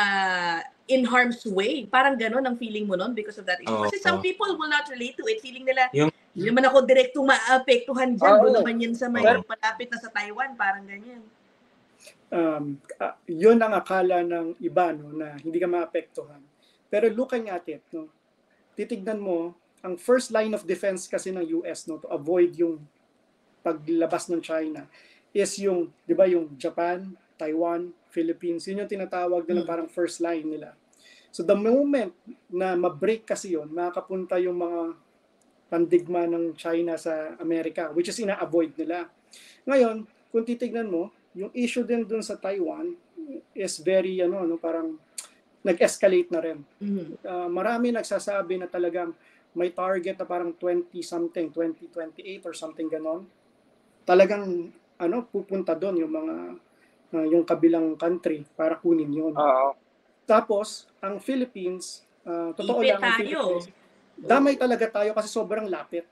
[SPEAKER 1] in harm's way. Parang gano'n ang feeling mo nun because of that issue. Kasi some people will not relate to it. Feeling nila, hindi naman ako direktong maapektuhan dyan. Doon naman yan sa may palapit na sa Taiwan. Parang ganyan.
[SPEAKER 4] Yun ang akala ng iba, no, na hindi ka maapektuhan. Pero looking at it, no, titignan mo, ang first line of defense kasi ng US, no, to avoid yung paglabas ng China, is yung, di ba, yung Japan, Taiwan, Philippines, yun yung tinatawag nila parang first line nila. So the moment na ma-break kasi yun, makakapunta yung mga pandigma ng China sa Amerika, which is ina-avoid nila. Ngayon, kung titignan mo, yung issue din dun sa Taiwan is very, parang nag-escalate na rin. Marami nagsasabi na talagang may target na parang 20-something, 2028 or something ganon. Talagang, pupunta doon yung mga, yung kabilang country para kunin yun. Tapos, ang Philippines, totoo lang, ang Philippines, damay talaga tayo kasi sobrang lapit.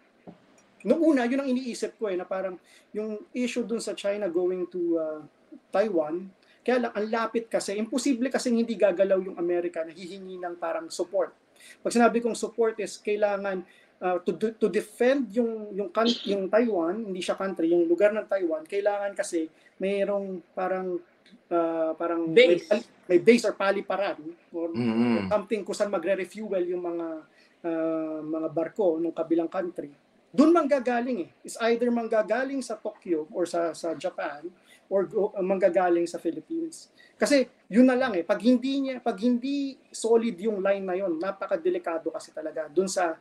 [SPEAKER 4] Noong una, yun ang iniisip ko na parang yung issue dun sa China going to Taiwan, kaya lang, ang lapit kasi, imposible kasi hindi gagalaw yung Amerika na hihingi ng parang support. Pag sinabi kong support is kailangan to defend yung Taiwan, hindi siya country, yung lugar ng Taiwan, kailangan kasi mayroong parang
[SPEAKER 1] base.
[SPEAKER 4] May base or paliparan or something kung saan magre-refuel yung mga barko ng kabilang country. Doon manggagaling It's either manggagaling sa Tokyo or sa Japan or manggagaling sa Philippines. Kasi yun na lang pag hindi solid yung line na yun, napakadelikado kasi talaga doon sa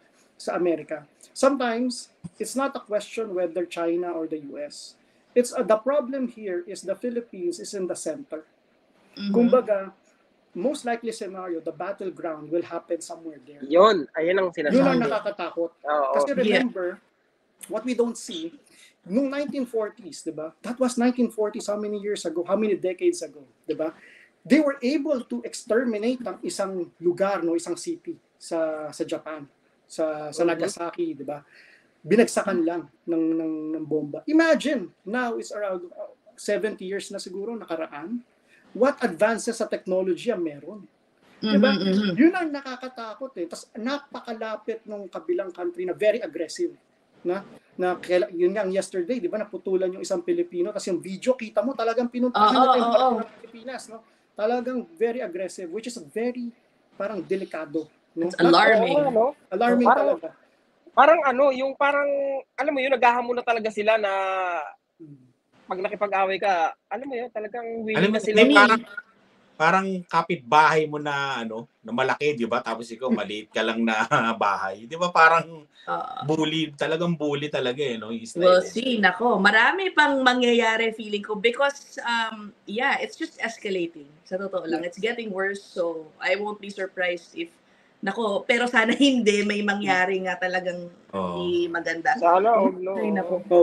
[SPEAKER 4] Amerika. Sometimes it's not a question whether China or the US. It's the problem here is the Philippines is in the center. Kumbaga, most likely scenario, the battleground will happen somewhere there.
[SPEAKER 3] Ayun ang sinasabi.
[SPEAKER 4] Yun ang nakakatakot. Kasi remember, what we don't see, nung 1940s, diba? That was 1940s, how many years ago, how many decades ago, diba? They were able to exterminate ang isang lugar, isang city sa Japan, sa Nagasaki, diba? Binagsakan lang ng bomba. Imagine, now it's around 70 years na siguro nakaraan. What advances sa technology ang meron? Diba? Yun ang nakakatakot Tapos napakalapit ng kabilang country na very aggressive. Yun nga yesterday, di ba, naputulan yung isang Pilipino, tapos yung video, kita mo talagang pinuntahan yung barko ng Pilipinas. Talagang very aggressive, which is very parang delikado.
[SPEAKER 1] It's alarming.
[SPEAKER 4] Alarming talaga.
[SPEAKER 3] Parang alam mo yun, naghahamon na talaga sila na pag nakipag-away ka, alam mo yun, talagang willing na sila.
[SPEAKER 2] Parang kapitbahay mo na na malaki, di ba? Tapos ikaw maliit ka lang na bahay. Di ba parang talagang bully talaga
[SPEAKER 1] Well, see, nako, marami pang mangyayari feeling ko because it's just escalating. Sa totoo lang, it's getting worse, so I won't be surprised if pero sana hindi may mangyari nga talagang hindi maganda.
[SPEAKER 3] Sana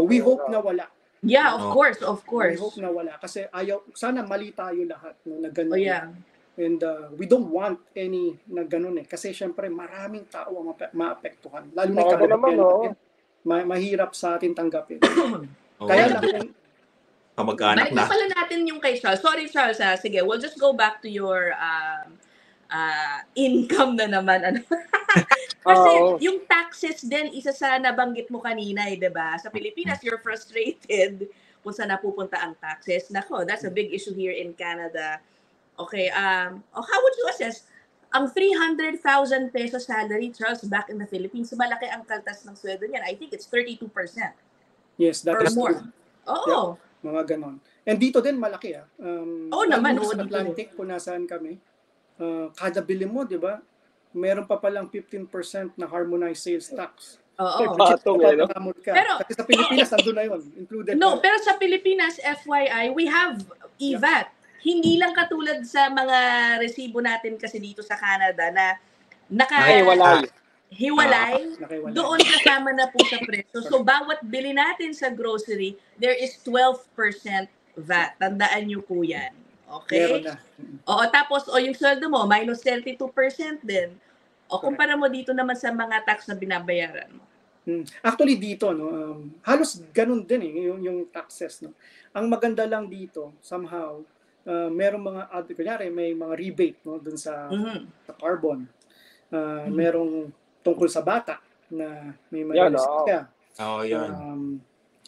[SPEAKER 4] we hope na wala.
[SPEAKER 1] Yeah, of course.
[SPEAKER 4] We hope na wala. Kasi sana mali tayo lahat na gano'n. And we don't want any na gano'n Kasi syempre maraming tao ang maapektuhan. Lalo na kapag mahirap sa atin tanggapin. Kaya lang
[SPEAKER 2] kamag-anak na.
[SPEAKER 1] Balik pala natin yung kay Charles. Sorry Charles, sige, we'll just go back to your income na naman. Kasi yung taxes din, isa sa nabanggit mo kanina, diba? Sa Pilipinas, you're frustrated kung saan napupunta ang taxes. Nako, that's a big issue here in Canada. Okay, how would you assess ang 300,000 pesos salary, Charles, back in the Philippines? Malaki ang kaltas ng sweldo niyan. I think it's 32%.
[SPEAKER 4] Yes, that is
[SPEAKER 1] more.
[SPEAKER 4] True.
[SPEAKER 1] Oo.
[SPEAKER 4] Yeah, mga ganon. And dito din malaki
[SPEAKER 1] naman.
[SPEAKER 4] Sa Atlantic, kung nasaan kami, kada bili mo, di ba? Meron pa palang 15% na harmonized sales tax.
[SPEAKER 1] Oo.
[SPEAKER 4] Pero kasi sa Pilipinas nandun na yun, included.
[SPEAKER 1] Pero sa Pilipinas, FYI, we have EVAT. hindi lang katulad sa mga resibo natin kasi dito sa Canada na
[SPEAKER 3] Hiwalay.
[SPEAKER 4] Nakiwalay.
[SPEAKER 1] Doon kasama na po sa presyo. So, bawat bili natin sa grocery, there is 12% VAT. Tandaan nyo po yan. Okay?
[SPEAKER 4] Meron na.
[SPEAKER 1] Oo, tapos, yung sweldo mo, minus 32% din. O, kumpara mo dito naman sa mga tax na binabayaran mo.
[SPEAKER 4] Actually dito, no, halos ganun din yung taxes. No? Ang maganda lang dito, somehow, merong mga, kunyari, may mga rebate no, dun sa carbon. Merong tungkol sa bata na may ka.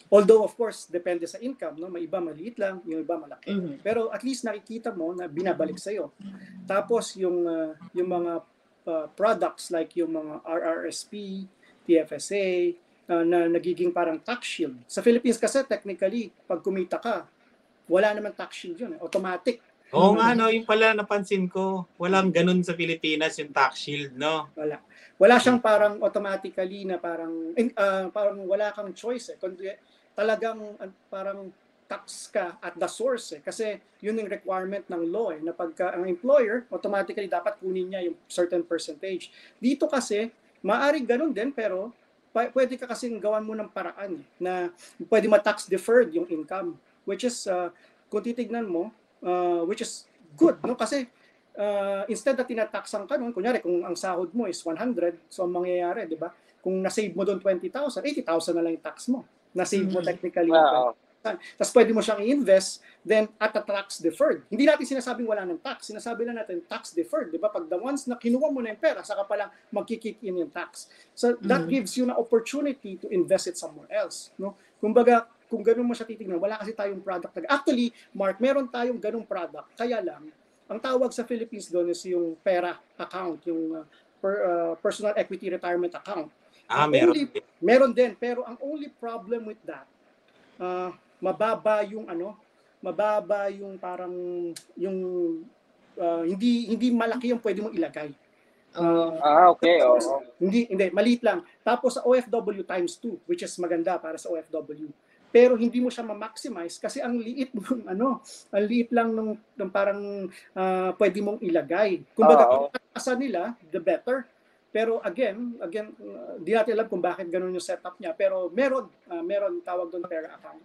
[SPEAKER 4] Although of course depende sa income, no, may iba maliit lang, yung iba malaki. Pero at least nakikita mo na binabalik sa iyo. Tapos yung mga products like yung mga RRSP, TFSA na nagiging parang tax shield. Sa Philippines kasi technically pag kumita ka, wala naman tax shield yun, automatic.
[SPEAKER 2] Oo nga, no, yung pala napansin ko, walang ganun sa Pilipinas yung tax shield, no?
[SPEAKER 4] Wala siyang parang automatically na parang wala kang choice eh. Kundi talagang parang tax ka at the source eh. Kasi yun yung requirement ng law eh, na pagka ang employer, automatically dapat kunin niya yung certain percentage. Dito kasi, maaari ganun din pero pwede ka kasing gawan mo ng paraan eh, na pwede ma-tax deferred yung income. Which is, kung titignan mo, which is good, no? Kasi instead na tinataxan ka nun, kunyari kung ang sahod mo is 100, so ang mangyayari, di ba? Kung na-save mo doon 20,000, 80,000 na lang yung tax mo. Na-save mo technically. Tapos pwede mo siyang i-invest, then at a tax deferred. Hindi natin sinasabing wala ng tax, sinasabi na natin tax deferred, di ba? Pag the ones na kinuha mo na yung pera, saka palang magkikick in yung tax. So that gives you an opportunity to invest it somewhere else, no? Kumbaga, kung ganun mo siya titignan, wala kasi tayong product. Actually, Mark, meron tayong ganung product. Kaya lang, ang tawag sa Philippines doon is yung PERA account, yung Personal Equity Retirement Account. Meron din, pero ang only problem with that, mababa yung parang yung hindi malaki yung pwede mong ilagay.
[SPEAKER 3] Okay.
[SPEAKER 4] Hindi, maliit lang. Tapos sa OFW times 2, which is maganda para sa OFW. Pero hindi mo siya ma-maximize kasi ang liit ang liit lang ng parang pwede mong ilagay. Kumbaga, kung patasan nila, the better. Pero again, di natin alam kung bakit ganun yung setup niya. Pero meron tawag doon PERA account.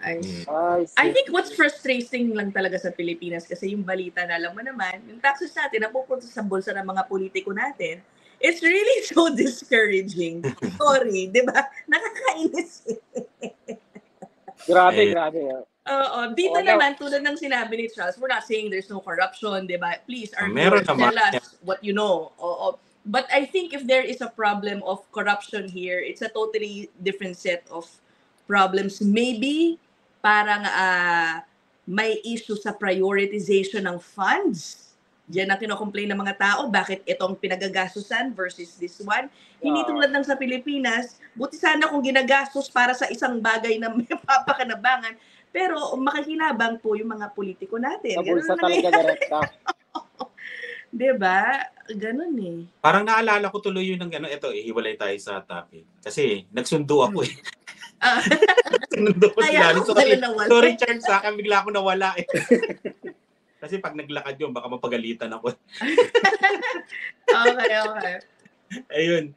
[SPEAKER 1] I think what's frustrating lang talaga sa Pilipinas kasi yung balita na alam mo naman, yung taxes natin napupunta sa bulsa ng mga politiko natin. It's really so discouraging. Sorry, di ba? Nakakainis.
[SPEAKER 3] Grabe.
[SPEAKER 1] Dito naman, tulad ng sinabi ni Charles, we're not saying there's no corruption, di ba? Please, tell us what you know. But I think if there is a problem of corruption here, it's a totally different set of problems. Maybe parang may issue sa prioritization ng funds. Diyan ang kino-complain ng mga tao, bakit itong pinagagastusan versus this one. Hindi tulad ng sa Pilipinas, buti sana kung ginagastos para sa isang bagay na may papakanabangan, pero makakinabang po yung mga politiko natin.
[SPEAKER 3] Ganun na talaga direkta.
[SPEAKER 1] Diba? Ganun eh.
[SPEAKER 2] Parang naalala ko tuloy yun ng gano'n. Ito, hiwalay tayo sa topic. Kasi nagsundo ako eh. Nagsundo ko sila. Sorry Charles, sa akin bigla ako nawala eh. Kasi pag naglakad yun, baka mapagalitan ako.
[SPEAKER 1] Okay.
[SPEAKER 2] Ayun.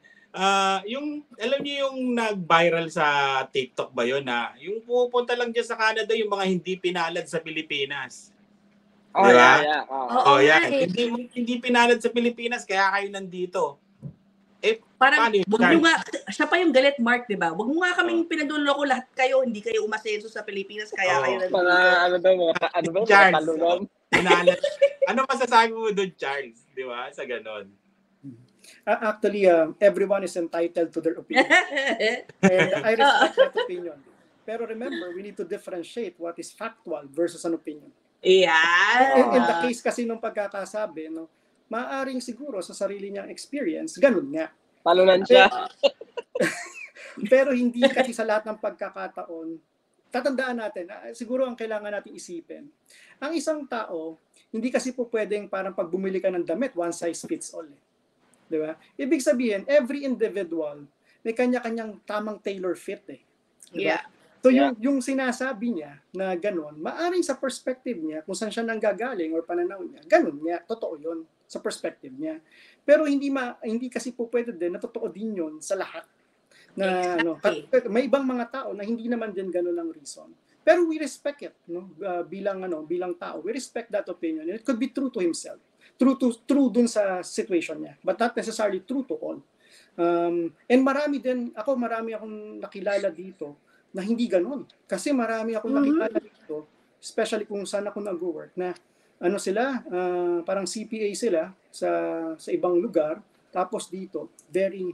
[SPEAKER 2] Yung, alam niyo yung nag-viral sa TikTok ba yun na yung pupunta lang dyan sa Canada yung mga hindi pinalad sa Pilipinas. Diba?
[SPEAKER 3] Yeah.
[SPEAKER 2] Hindi pinalad sa Pilipinas, kaya kayo nandito.
[SPEAKER 1] Parang, wag nyo nga, siya pa yung galit, Mark, di ba? Wag mo nga kaming pinagduloko lahat kayo, hindi kayo umasenso sa Pilipinas, kaya kayo nandito.
[SPEAKER 3] Mga
[SPEAKER 2] Charles, ano masasabi mo doon, Charles? Di ba? Sa ganon.
[SPEAKER 4] Actually, everyone is entitled to their opinion. And I respect that opinion. Pero remember, we need to differentiate what is factual versus an opinion.
[SPEAKER 1] Yeah.
[SPEAKER 4] In the case kasi nung pagkakasabi, no, maaaring siguro sa sarili niyang experience, ganun nga.
[SPEAKER 3] Talunan siya.
[SPEAKER 4] Pero hindi kasi sa lahat ng pagkakataon, tatandaan natin, siguro ang kailangan natin isipin, ang isang tao, hindi kasi po pwedeng parang pag bumili ka ng damit, one size fits all. Di ba? Ibig sabihin, every individual, may kanya-kanyang tamang tailor fit eh. Diba?
[SPEAKER 1] Yeah.
[SPEAKER 4] So yung sinasabi niya na gano'n, maaring sa perspective niya, kung saan siya nanggagaling or pananaw niya, gano'n niya, totoo yun sa perspective niya. Pero hindi kasi po pwede din na totoo din yun sa lahat. Na
[SPEAKER 1] Exactly.
[SPEAKER 4] may ibang mga tao na hindi naman din gano'n ang reason. Pero we respect it, no? Bilang tao, we respect that opinion. And it could be true to himself, true dun sa situation niya, but not necessarily true to all. And marami akong nakilala dito na hindi ganoon. Kasi marami akong nakilala dito, especially kung saan ako nag-work, na sila, parang CPA sila sa ibang lugar, tapos dito, very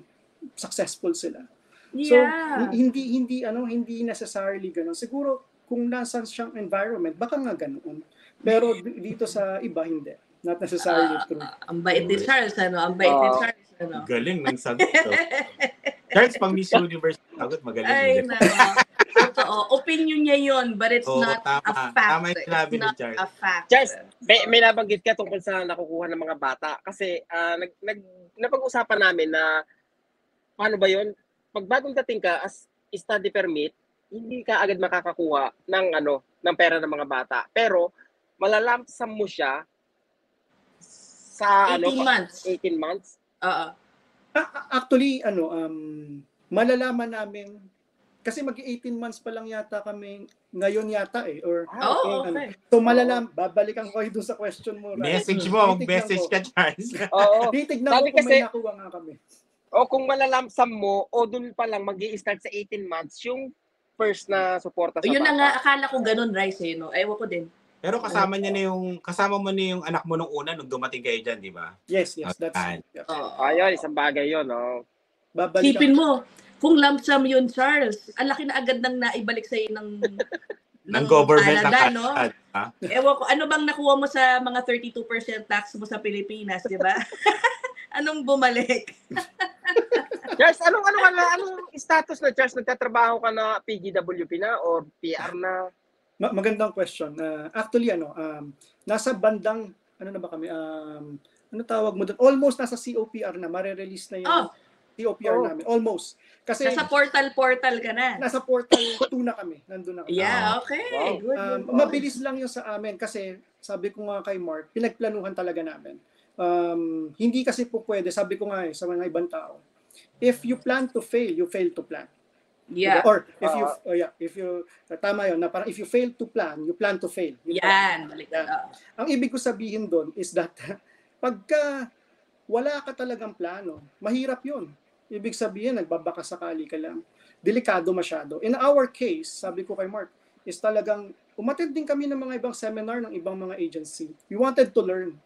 [SPEAKER 4] successful sila. So, hindi necessarily ganoon. Siguro, kung nasa siyang environment, baka nga ganoon. Pero dito sa iba, hindi. Not necessarily true.
[SPEAKER 1] Ang bait ni Charles, Ang bait ni Charles,
[SPEAKER 2] Galing ng sagot. Charles, pang Miss Universe sagot, magaling.
[SPEAKER 1] Ay, totoo. Opinion niya yun, but it's not a fact.
[SPEAKER 2] Tama yung sinabi ni Charles.
[SPEAKER 1] A fact.
[SPEAKER 3] Charles, may nabanggit ka tungkol sa nakukuha ng mga bata. Kasi napag-usapan namin na paano ba yun? Pag bagong dating ka as study permit, hindi ka agad makakakuha ng pera ng mga bata. Pero malalamsam mo siya sa
[SPEAKER 1] 18 months.
[SPEAKER 3] 18 months.
[SPEAKER 4] Actually, malalaman namin kasi mag-18 months pa lang yata kami ngayon yata or
[SPEAKER 1] okay.
[SPEAKER 4] So babalikan ko doon sa question mo.
[SPEAKER 2] Message mo, mag-message ka, Charles.
[SPEAKER 3] Oo.
[SPEAKER 4] Titignan ko kung may nakuha nga kami.
[SPEAKER 3] O kung malalamsam mo, o doon pa lang mag-i-start sa 18 months yung first na suporta sa
[SPEAKER 1] Yun
[SPEAKER 3] bata.
[SPEAKER 1] na nga, akala ko ganun, Rice, no? Ewan ko din.
[SPEAKER 2] Pero kasama mo na yung anak mo nung una nung dumating kayo dyan, di ba?
[SPEAKER 4] Yes, that's
[SPEAKER 3] Ayun, isang bagay yun.
[SPEAKER 1] Sipin mo, kung lump sum yun, Charles, ang laki na agad nang naibalik sa'yo ng
[SPEAKER 2] government
[SPEAKER 1] Canada,
[SPEAKER 2] ng
[SPEAKER 1] no?
[SPEAKER 2] Canada.
[SPEAKER 1] Ewan ko, ano bang nakuha mo sa mga 32% tax mo sa Pilipinas, di ba? Anong bumalik?
[SPEAKER 3] Charles, anong status na, Charles? Nagtatrabaho ka na PGWP na or PR na?
[SPEAKER 4] Magandang question. Actually, nasa bandang, tawag mo doon? Almost nasa COPR na, mare-release na yung COPR namin. Almost. Kasi
[SPEAKER 1] nasa portal ka na.
[SPEAKER 4] Nasa portal 2 na kami. Nandun na kami.
[SPEAKER 1] Yeah, okay. Good.
[SPEAKER 4] Mabilis lang yun sa amin kasi sabi ko nga kay Mark, pinagplanuhan talaga namin. Hindi kasi po pwede, sabi ko nga sa mga ibang tao, if you plan to fail, you fail to plan.
[SPEAKER 1] Yeah.
[SPEAKER 4] Or if you tama yun, na parang if you fail to plan, you plan to fail.
[SPEAKER 1] Yan.
[SPEAKER 4] Ang ibig ko sabihin doon is that pagka wala ka talagang plano, mahirap yun. Ibig sabihin, nagbabaka sakali ka lang. Delikado masyado. In our case, sabi ko kay Mark, is talagang umattend din kami ng mga ibang seminar ng ibang mga agency. We wanted to learn.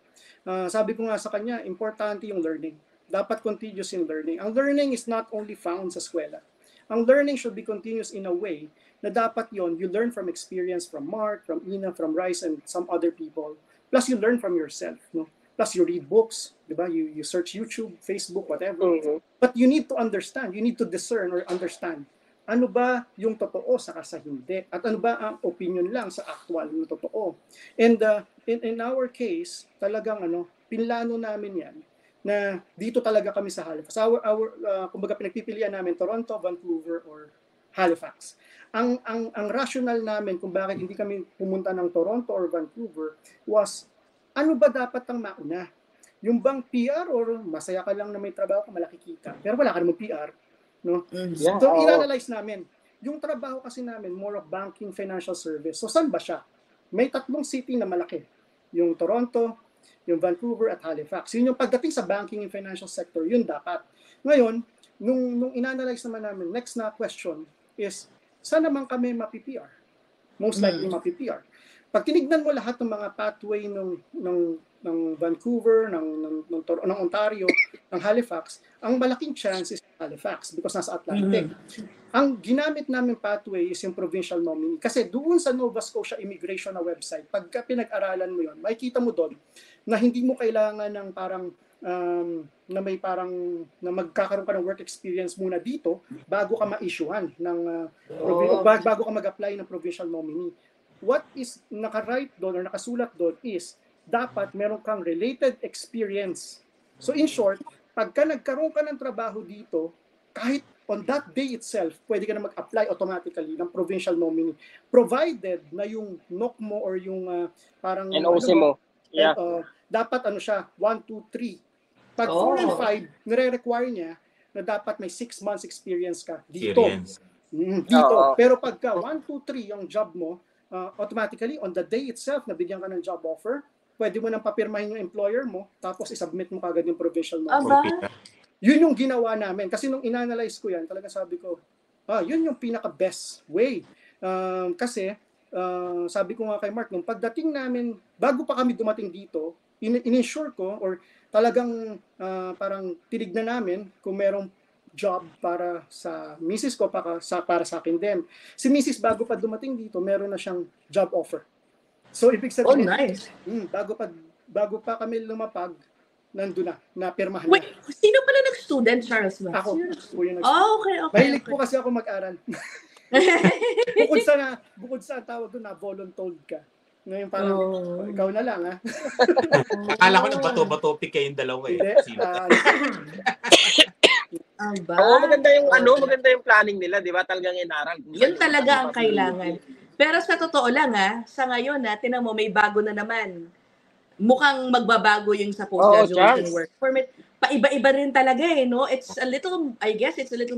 [SPEAKER 4] Sabi ko nga sa kanya, importante yung learning. Dapat continuous in learning. Ang learning is not only found sa eskwela. Ang learning should be continuous in a way na dapat yon you learn from experience from Mark, from Ina, from Rice, and some other people. Plus, you learn from yourself. No? Plus, you read books. Diba? You search YouTube, Facebook, whatever.
[SPEAKER 3] Mm-hmm.
[SPEAKER 4] But you need to understand. You need to discern or understand. Ano ba yung totoo saka sa hindi? At ano ba ang opinion lang sa actual na totoo? And in our case, talagang pinlano namin yan na dito talaga kami sa Halifax. Kumbaga pinagpipilian namin Toronto, Vancouver, or Halifax. Ang rationale namin kung bakit hindi kami pumunta ng Toronto or Vancouver was, ano ba dapat ang mauna? Yung bang PR or masaya ka lang na may trabaho ka, malaki kita, pero wala ka namang PR. No?
[SPEAKER 3] Yeah,
[SPEAKER 4] So, i-analyze namin. Yung trabaho kasi namin, more of banking, financial service. So, saan ba siya? May 3 city na malaki. Yung Toronto, yung Vancouver, at Halifax. Yun yung pagdating sa banking and financial sector, yun dapat. Ngayon, nung in-analyze naman namin, next na question is, saan naman kami mapi-PR? Most likely mapi-PR. Pag tinignan mo lahat ng mga pathway ng Vancouver, ng Ontario, ng Halifax, ang malaking chance is Halifax because nasa Atlantic. Ang ginamit namin pathway is yung provincial nominee. Kasi doon sa Nova Scotia Immigration na website, pagka pinag-aralan mo yon, makikita mo doon na hindi mo kailangan ng parang na may parang na magkakaroon ka ng work experience muna dito bago ka ma-issuehan ng bago ka mag-apply ng provincial nominee. What is naka-write doon or nakasulat doon is dapat meron kang related experience. So in short, pagka nagkaroon ka ng trabaho dito, kahit on that day itself, pwede ka na mag-apply automatically ng provincial nominee. Provided na yung NOC mo or yung parang
[SPEAKER 3] NOC mo. Yeah.
[SPEAKER 4] Dapat siya, 1, 2, 3. Pag 4 and 5, nire-require niya na dapat may 6 months experience ka dito. Dito. Pero pagka 1, 2, 3 yung job mo, automatically, on the day itself, nabigyan ka ng job offer, pwede mo nang papirmahin yung employer mo, tapos isubmit mo kagad yung provincial nominee. Yun yung ginawa namin. Kasi nung inanalyze ko yan, talaga sabi ko, yun yung pinaka-best way. Kasi, sabi ko nga kay Mark, nung pagdating namin, bago pa kami dumating dito, in-ensure ko, or talagang parang tinignan namin kung merong job para sa misis ko, para sa akin din. Si misis, bago pa dumating dito, meron na siyang job offer. So, ibig sabihin,
[SPEAKER 1] nice.
[SPEAKER 4] Bago pa kami lumapag, nandun na pirmahan
[SPEAKER 1] Wait, sino pala nag-student, Charles?
[SPEAKER 4] Ako.
[SPEAKER 1] Okay.
[SPEAKER 4] Mahilig po kasi ako mag-aral. bukod sa tawag doon na voluntold ka. Ngayon parang, ikaw na lang, ha?
[SPEAKER 2] Akala ko na bato-topic kayong dalawa eh.
[SPEAKER 3] Maganda yung planning nila, di ba? Talagang inaral.
[SPEAKER 1] Yun talaga ang kailangan. Pero sa totoo lang, sa ngayon, tinan mo, may bago na naman. Mukhang magbabago yung sa post-graduation work permit. Paiba-iba rin talaga no? It's a little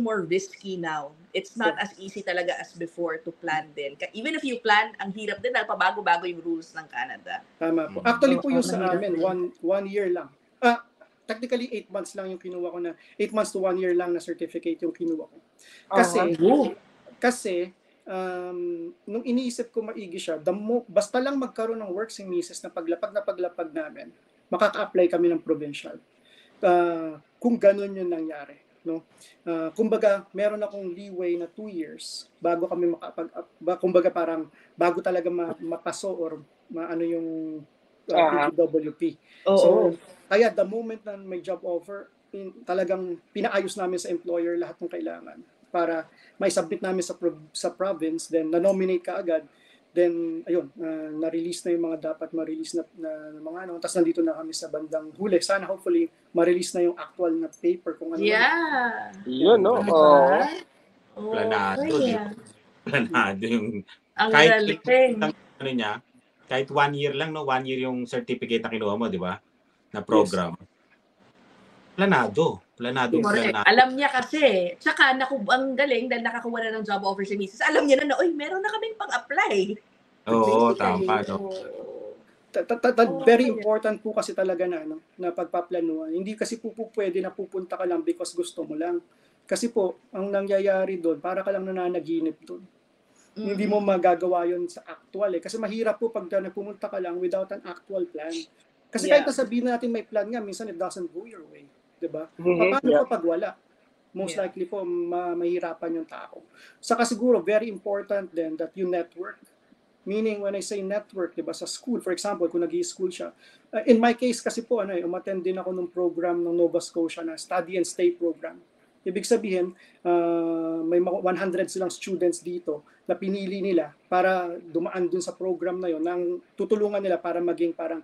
[SPEAKER 1] more risky now. It's not as easy talaga as before to plan din. Even if you plan, ang hirap din, pabago-bago yung rules ng Canada.
[SPEAKER 4] Tama po. Actually po yung sa amin, one year lang. Technically, 8 months lang yung kinuha ko 8 months to 1 year lang na certificate yung kinuha ko. Kasi, nung iniisip ko maigi siya, basta lang magkaroon ng work si Mrs. na paglapag namin, makaka-apply kami ng provincial. Kung ganun yung nangyari. No? Kumbaga, meron akong leeway na 2 years bago kami kumbaga parang bago talaga mapaso or maano yung PWP. So, kaya the moment na may job offer, talagang pinaayos namin sa employer lahat ng kailangan para mai-submit namin sa province, then na-nominate ka agad, then ayun, na-release na yung mga dapat ma-release na mga tapos nandito na kami sa bandang huli. Sana hopefully ma-release na yung actual na paper kung ano.
[SPEAKER 1] Yeah.
[SPEAKER 3] Yun, no?
[SPEAKER 2] Planado. Planado yung
[SPEAKER 1] ang
[SPEAKER 2] kahit 1 year lang, 1 year yung certificate na kinuha mo, di ba? Na program. Yes. Planado.
[SPEAKER 1] Alam niya kasi. Tsaka, ang galing dahil nakakuha na ng job offer si Mrs. Alam niya na, meron na kaming pang-apply.
[SPEAKER 2] Oo, tama.
[SPEAKER 4] Very important po kasi talaga na pagpaplanuhan. Hindi kasi po pwede na pupunta ka lang because gusto mo lang. Kasi po, ang nangyayari doon, para ka lang nananaginip doon. Hindi mo magagawa yun sa actual Kasi mahirap po pag pumunta ka lang without an actual plan. Kasi kahit nasabihin natin may plan nga, minsan it doesn't go your way. Diba? Paano kapag wala? Most likely po, mahirapan yung tao. Saka siguro, very important then that you network. Meaning, when I say network, diba, sa school, for example, kung nag-i-school siya, in my case kasi po, umattend din ako ng program ng Nova Scotia na Study and Stay program. Ibig sabihin, may 100 silang students dito na pinili nila para dumaan dun sa program na yon, nang tutulungan nila para maging parang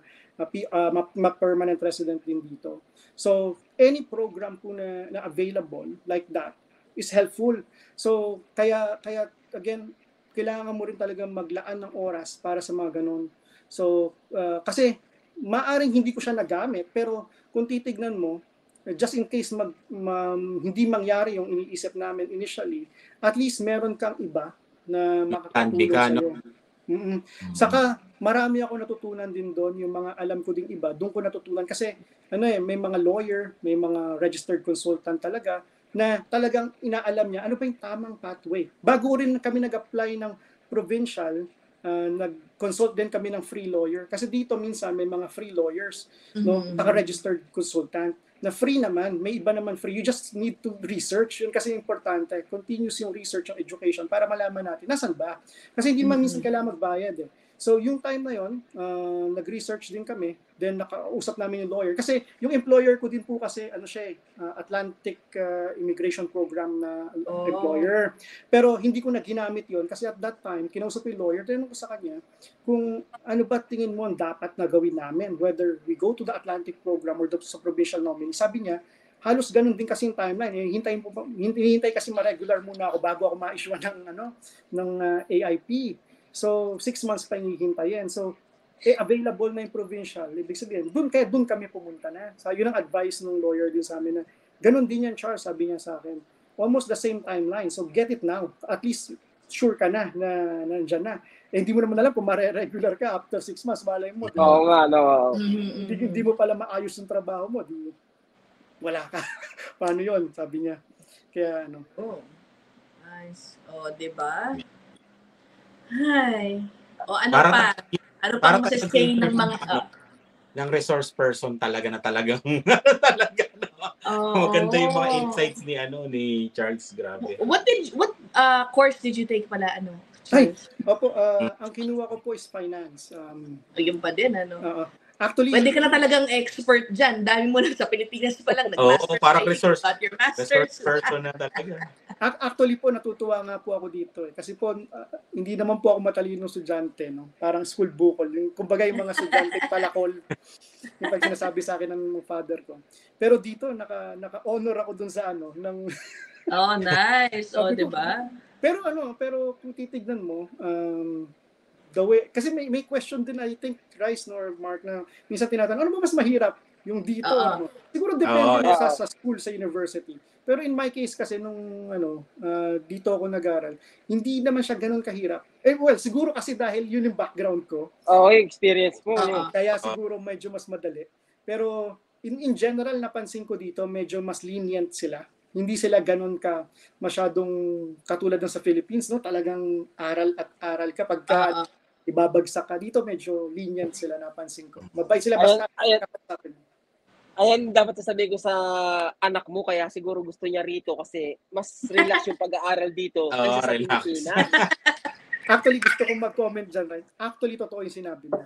[SPEAKER 4] permanent resident din dito. So, any program po na available like that is helpful. So, kaya again, kailangan mo rin talaga maglaan ng oras para sa mga ganun. So, kasi maaring hindi ko siya nagamit, pero kung titignan mo, just in case hindi mangyari yung iniisip namin initially, at least meron kang iba na makakatulong sa'yo. Saka marami ako natutunan din doon, yung mga alam ko ding iba, doon ko natutunan kasi may mga lawyer, may mga registered consultant talaga na talagang inaalam niya ano pa yung tamang pathway. Bago rin kami nag-apply ng provincial, nag-consult din kami ng free lawyer kasi dito minsan may mga free lawyers, naka-registered consultant na free naman, may iba naman free. You just need to research. Yun kasi importante. Continuous yung research, yung education para malaman natin, nasan ba? Kasi hindi man minsan kailangan magbayad So, yung time na yun, nag-research din kami. Then, nakausap namin yung lawyer. Kasi, yung employer ko din po kasi, Atlantic Immigration Program na employer. Pero, hindi ko na ginamit yun. Kasi at that time, kinausap yung lawyer, tinanong ko sa kanya, kung ano ba tingin mo ang dapat na gawin namin? Whether we go to the Atlantic Program or sa provincial nominee. Sabi niya, halos ganun din kasing timeline. Hinihintay kasi ma-regular muna ako bago ako ma-issue ng AIP. So 6 months pa hihintayin. So available na yung provincial. Ibig sabihin, doon kami pumunta na. So yun ang advice ng lawyer din sa amin na ganun din yan, Charles, sabi niya sa akin. Almost the same timeline. So get it now. At least sure ka na nandiyan na. Hindi mo naman alam kung mare-regular ka after 6 months. Malay mo.
[SPEAKER 3] Oo nga, no.
[SPEAKER 4] Hindi mo pala maayos yung trabaho mo. Wala ka. Paano yun? Sabi niya. Kaya
[SPEAKER 1] Oh, nice. Oh, diba? Hay. O ano pa? Ano pa masasay ng mga...
[SPEAKER 2] ng resource person talaga na talagang maganda yung mga insights ni Charles, grabe.
[SPEAKER 1] What course did you take pala
[SPEAKER 4] ang kinuha ko po is finance.
[SPEAKER 1] Yun pa din
[SPEAKER 4] Actually,
[SPEAKER 1] pwede ka na talagang expert dyan. Dami mo na sa Pilipinas pa lang.
[SPEAKER 2] Oo, parang resource
[SPEAKER 1] person
[SPEAKER 2] na talaga.
[SPEAKER 4] Actually po, natutuwa nga po ako dito. Kasi po, hindi naman po ako matalino estudyante. No? Parang school bukol. Kumbaga yung mga estudyante palakol. Yung pag sinasabi sa akin ng father ko. Pero dito, naka-honor ako dun sa ng...
[SPEAKER 1] Oh, nice. Oh, diba?
[SPEAKER 4] Pero kung titignan mo, the way, kasi may question din, I think, Rice nor Mark, na minsan tinatanong, ano ba mas mahirap? Yung dito, siguro depende sa school, sa university. Pero in my case kasi, nung dito ako nag-aral, hindi naman siya ganun kahirap. Siguro kasi dahil yun yung background ko.
[SPEAKER 3] Yung experience mo.
[SPEAKER 4] Kaya siguro medyo mas madali. Pero in general, napansin ko dito, medyo mas lenient sila. Hindi sila ganun ka masyadong katulad ng sa Philippines, no? Talagang aral at aral ka. Pagka ibabagsak ka dito, medyo lenient sila, napansin ko. Mabait sila basta.
[SPEAKER 3] Ayan, dapat sasabihin ko sa anak mo, kaya siguro gusto niya rito kasi mas relax yung pag-aaral dito kaysa sa Pilipinas.
[SPEAKER 4] Actually, gusto kong mag-comment dyan, right? Actually, totoo yung sinabi mo.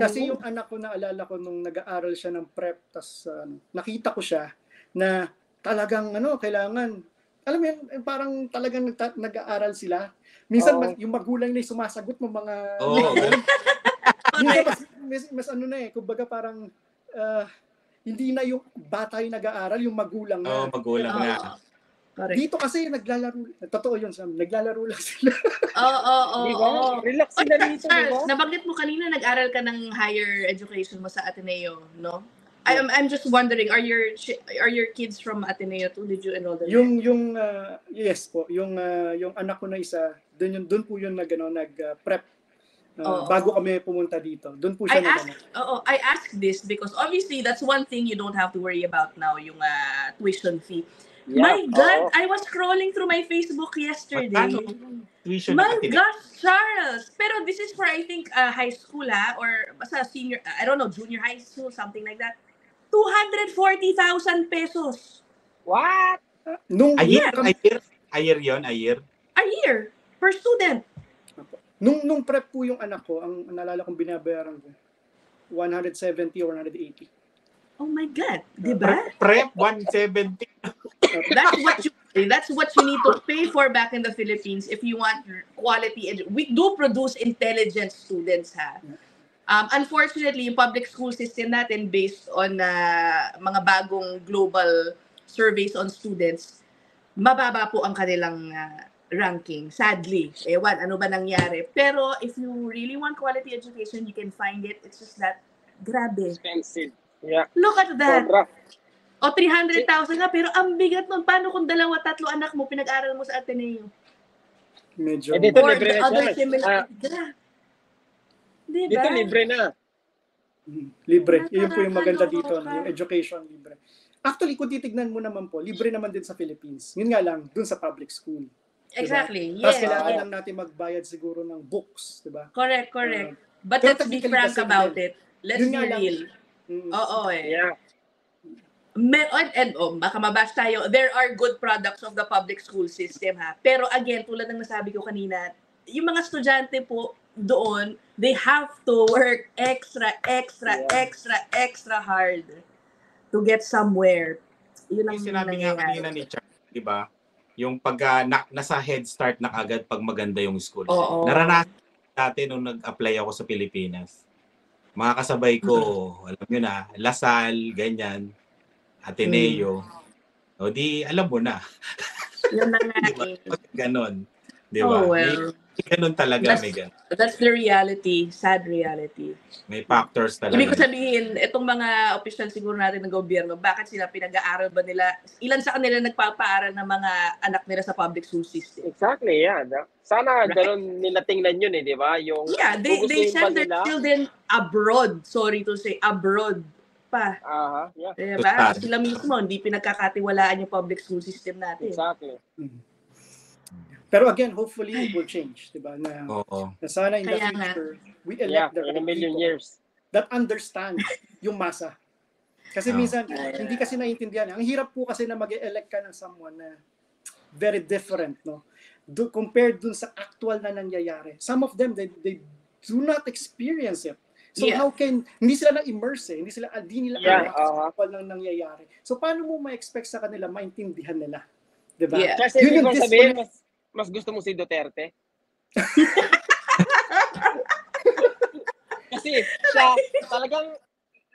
[SPEAKER 4] Kasi yung anak ko, naalala ko nung nag-aaral siya ng prep, tas nakita ko siya na talagang kailangan, alam mo yan, parang talagang nag-aaral sila. Minsan yung magulang na yung sumasagot ng mga minsan mas kumbaga parang hindi na yung bata yung nag-aaral, yung magulang na.
[SPEAKER 2] Magulang na.
[SPEAKER 4] Dito kasi naglalaro, totoo yun, naglalaro lang sila.
[SPEAKER 3] Diba? Relax sila dito, diba?
[SPEAKER 1] Nabanggit mo kanina, nag-aral ka ng higher education mo sa Ateneo, no? I'm just wondering, are your kids from Ateneo too? Did you enroll them?
[SPEAKER 4] Yes po, yung anak ko na isa, doon po yun nag-prep. Bago kami pumunta dito. Doon po siya
[SPEAKER 1] I ask this because obviously that's one thing you don't have to worry about now, yung tuition fee. Yeah. My God, I was scrolling through my Facebook yesterday. My gosh, Charles. Pero this is for, I think, high school, or basta senior, I don't know, junior high school, something like that. 240,000 pesos.
[SPEAKER 3] What?
[SPEAKER 2] A year? A year
[SPEAKER 1] per student.
[SPEAKER 4] Nung prep po yung anak ko, ang naalala kong binabayaran ko, 170 or 180.
[SPEAKER 1] Oh my God, diba?
[SPEAKER 2] Prep 170.
[SPEAKER 1] That's what you need to pay for back in the Philippines if you want quality education. We do produce intelligent students, ha. Unfortunately, yung public school system natin based on mga bagong global surveys on students, mababa po ang kanilang ranking. Sadly, ewan, ano ba nangyari? Pero if you really want quality education, you can find it. It's just that, grabe.
[SPEAKER 3] Expensive. Yeah.
[SPEAKER 1] Look at that.
[SPEAKER 3] Sobra.
[SPEAKER 1] O 300,000 nga, pero ang bigat nun. Paano kung 2-3 anak mo pinag-aral mo sa Ateneo?
[SPEAKER 4] Medyo.
[SPEAKER 3] Dito
[SPEAKER 1] Or
[SPEAKER 3] libre
[SPEAKER 1] the
[SPEAKER 3] na
[SPEAKER 1] other
[SPEAKER 3] siya.
[SPEAKER 1] similar. Diba?
[SPEAKER 3] Dito libre na.
[SPEAKER 4] Libre. Yun po yung maganda dito. Yung education libre. Actually, kung titignan mo naman po, libre naman din sa Philippines. Yun nga lang, dun sa public school.
[SPEAKER 1] Exactly.
[SPEAKER 4] Diba? Tapos
[SPEAKER 1] Yes.
[SPEAKER 4] kailangan lang natin magbayad siguro ng books. Diba?
[SPEAKER 1] Correct. But let's be frank about it. Let's be real. Oo
[SPEAKER 3] Yeah.
[SPEAKER 1] Baka mabash tayo, there are good products of the public school system, ha. Pero again, tulad ng nasabi ko kanina, yung mga estudyante po doon, they have to work extra hard to get somewhere. Yun ang
[SPEAKER 2] sinabi nga kanina ni Charles, di ba? Yung pag nasa head start na agad pag maganda yung school. Naranasan dati nung nag-apply ako sa Pilipinas. Mga kasabay ko, alam nyo na, Lasal, ganyan. Ateneo. O di, alam mo na.
[SPEAKER 1] Yun na nga
[SPEAKER 2] Di ba?
[SPEAKER 1] eh.
[SPEAKER 2] Ganon. Di ba?
[SPEAKER 1] Oh, well.
[SPEAKER 2] May ganon talaga, may ganon.
[SPEAKER 1] That's the reality. Sad reality.
[SPEAKER 2] May factors talaga.
[SPEAKER 1] Ibig ko sabihin, itong mga opisyal siguro natin ng gobyerno, bakit sila pinag-aaral ba nila? Ilan sa kanila nagpapaaral ng mga anak nila sa public school system?
[SPEAKER 3] Exactly, yeah. Sana ganun nila tingnan yun di ba? Yung,
[SPEAKER 1] yeah, they send their children abroad. Sorry to say, abroad pa.
[SPEAKER 3] Yeah.
[SPEAKER 1] Diba? Sila mismo, hindi pinagkakatiwalaan yung public school system natin.
[SPEAKER 3] Exactly.
[SPEAKER 4] Pero again, hopefully it will change, 'di ba? Na sana in the
[SPEAKER 1] Kaya
[SPEAKER 4] future we elect the
[SPEAKER 3] in a million
[SPEAKER 4] people
[SPEAKER 3] years
[SPEAKER 4] that understand yung masa. Kasi minsan hindi kasi naiintindihan. Ang hirap po kasi na mag-elect ka ng someone na very different, no? Compared dun sa actual na nangyayari. Some of them they do not experience it. So how can hindi sila na-immerse, hindi nila actual nang nangyayari. So paano mo ma-expect sa kanila maintindihan nila? 'Di ba?
[SPEAKER 3] Yeah. Kasi yun yung sabihin, mas gusto mo si Duterte? Kasi siya, talagang,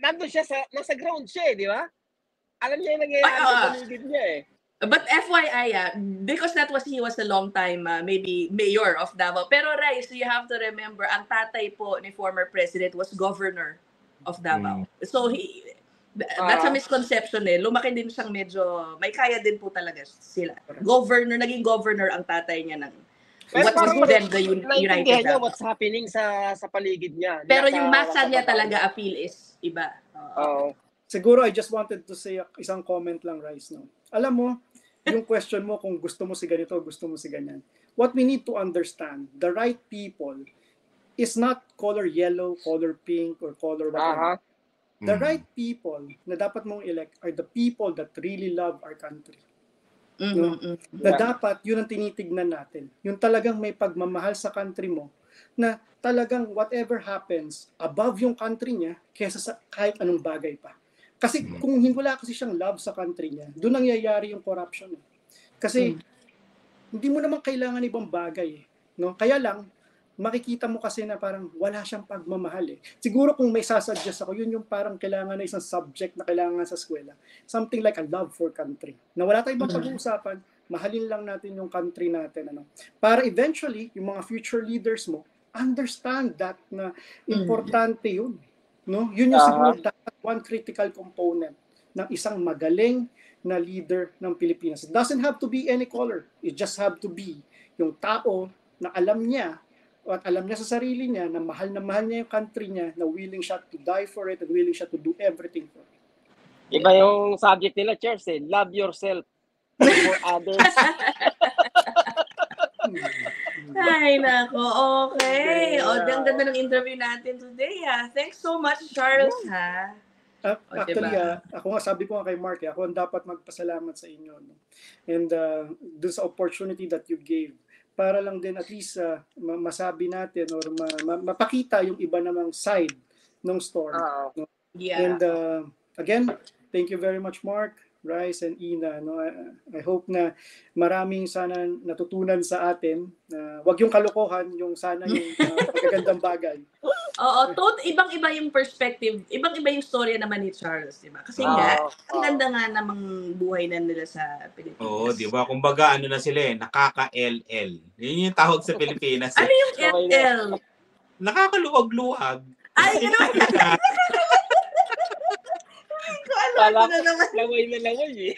[SPEAKER 3] nandun siya nasa ground siya di ba? Alam niya yung nangyayari sa paligid niya
[SPEAKER 1] But FYI, because he was a long time, maybe mayor of Davao. Pero Rice, you have to remember, ang tatay po ni former president was governor of Davao. So that's a misconception Lumaki din siyang medyo, may kaya din po talaga sila. Naging governor ang tatay niya ng what was then the United
[SPEAKER 3] Davao. What's happening sa paligid niya.
[SPEAKER 1] Pero yung masa niya talaga appeal is iba.
[SPEAKER 4] Siguro I just wanted to say isang comment lang, Rice. No? Alam mo, yung question mo kung gusto mo si ganito, gusto mo si ganyan. What we need to understand, the right people is not color yellow, color pink, or color whatever. The right people na dapat mong elect are the people that really love our country. No? Na dapat, yun ang tinitignan natin. Yung talagang may pagmamahal sa country mo, na talagang whatever happens, above yung country niya, kesa sa kahit anong bagay pa. Kasi kung wala kasi siyang love sa country niya, doon nangyayari yung corruption. Kasi hindi mo naman kailangan ibang bagay. No? Kaya lang, makikita mo kasi na parang wala siyang pagmamahal Siguro kung may sasuggest ako, yun yung parang kailangan na isang subject na kailangan sa eskwela. Something like a love for country. Na wala tayong pag-uusapan, mahalin lang natin yung country natin. Para eventually, yung mga future leaders mo, understand that na importante yun. No? Yun yung siguro dapat one critical component ng isang magaling na leader ng Pilipinas. It doesn't have to be any color. It just have to be yung tao na alam niya at alam niya sa sarili niya na mahal niya yung country niya, na willing siya to die for it and willing siya to do everything for it.
[SPEAKER 3] Iba yung subject nila, Charles, love yourself for others.
[SPEAKER 1] Ay, nako. Okay. Ang ganda ng interview natin today. Thanks so much, Charles,
[SPEAKER 4] Actually, ako nga, sabi ko nga kay Mark, ako ang dapat magpasalamat sa inyo. No? And dun sa opportunity that you gave, para lang din at least masabi natin or mapakita yung iba namang side ng story. No? And again, thank you very much, Mark, Rice, and Ina. No? I hope na maraming sana natutunan sa atin. Wag yung kalokohan, yung sana yung magagandang bagay.
[SPEAKER 1] Oo, ibang-iba yung perspective, ibang-iba yung storya naman ni Charles, di ba? Kasi ang ganda nga namang buhay na nila sa Pilipinas.
[SPEAKER 2] Oo, di ba? Kumbaga, na sila nakaka-LL. Yun yung tawag sa Pilipinas.
[SPEAKER 1] Ano yung LL?
[SPEAKER 2] Nakakaluwag-luwag.
[SPEAKER 1] Ay, gano'n.
[SPEAKER 3] Laway na laway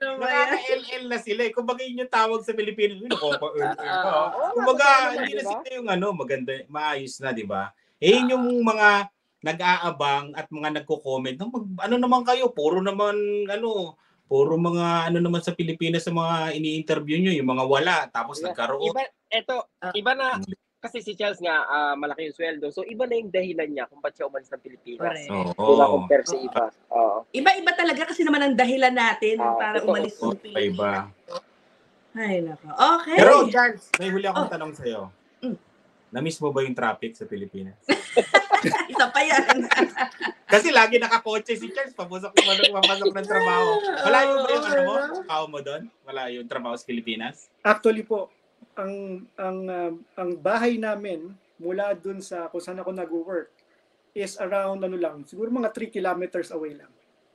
[SPEAKER 2] Nakaka-LL na sila Kumbaga yun yung tawag sa Pilipinas. Kumbaga, hindi na sila yung maganda, maayos na, di ba? Yun yung mga nag-aabang at mga nagko-comment. Ano naman kayo? Puro mga naman sa Pilipinas sa mga ini-interview nyo, yung mga wala, tapos nagkaroon.
[SPEAKER 3] Iba na, kasi si Charles nga, malaki yung sweldo. So, iba na yung dahilan niya kung ba't siya umalis ng Pilipinas. Diba compare sa iba.
[SPEAKER 1] Iba-iba talaga kasi naman ang dahilan natin para umalis ng Pilipinas.
[SPEAKER 2] Iba.
[SPEAKER 1] Ay, nako. Okay.
[SPEAKER 2] Pero, Charles, may huli akong tanong sa'yo. Na-miss mo ba yung traffic sa Pilipinas?
[SPEAKER 1] Isa pa yan.
[SPEAKER 2] Kasi lagi nakakotse si Charles, papasok ng trabaho. Malayo ba yung tao mo doon? Malayo yung trabaho sa Pilipinas?
[SPEAKER 4] Actually po, ang bahay namin mula dun sa kung saan ako nag-work is around siguro mga 3 kilometers away lang.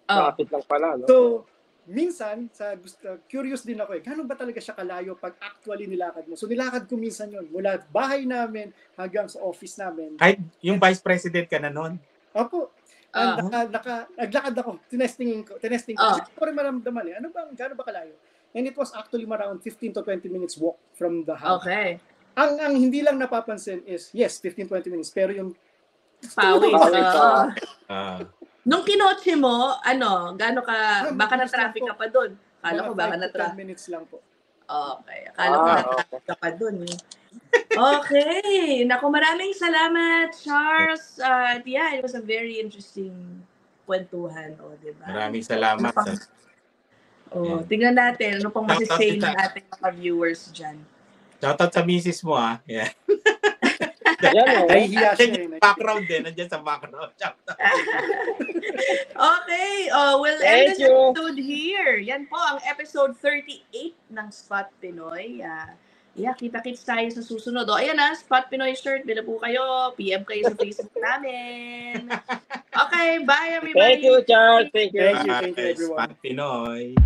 [SPEAKER 3] Kapit lang pala, no?
[SPEAKER 4] So, minsan, curious din ako gano'n ba talaga siya kalayo pag actually nilakad mo? So, nilakad ko minsan yun, mula bahay namin hanggang sa office namin.
[SPEAKER 2] Kahit yung vice president ka na nun?
[SPEAKER 4] Opo. Naglakad ako, tinesting ko. Hindi ko rin maramdaman gano'n ba kalayo? And it was actually around 15 to 20 minutes walk from the house.
[SPEAKER 1] Okay.
[SPEAKER 4] Ang hindi lang napapansin is, yes, 15-20 minutes, pero yung
[SPEAKER 1] pawis. Nung kinotse mo, gaano ka, baka na-traffic ka pa doon? Kala ko baka na-traffic.
[SPEAKER 4] 10 minutes lang po.
[SPEAKER 1] Okay. Kala ko na-traffic ka pa doon. Okay. Naku, maraming salamat, Charles. Yeah, it was a very interesting kwentuhan. Diba?
[SPEAKER 2] Maraming salamat.
[SPEAKER 1] Tingnan natin, ano pang masisay ng ating mga viewers dyan.
[SPEAKER 2] Shoutout sa misis mo, Yeah.
[SPEAKER 4] Nahihiya siya.
[SPEAKER 2] Background din, nandiyan sa background.
[SPEAKER 1] Okay, we'll end this episode here. Yan po ang episode 38 ng Spot Pinoy. Kita-kits tayo sa susunod. Ayan Spot Pinoy shirt. Bila po kayo. PM kayo sa Facebook namin. Okay, bye everybody.
[SPEAKER 3] Thank you, Charles. Thank you.
[SPEAKER 4] Thank you everyone.
[SPEAKER 2] Spot Pinoy.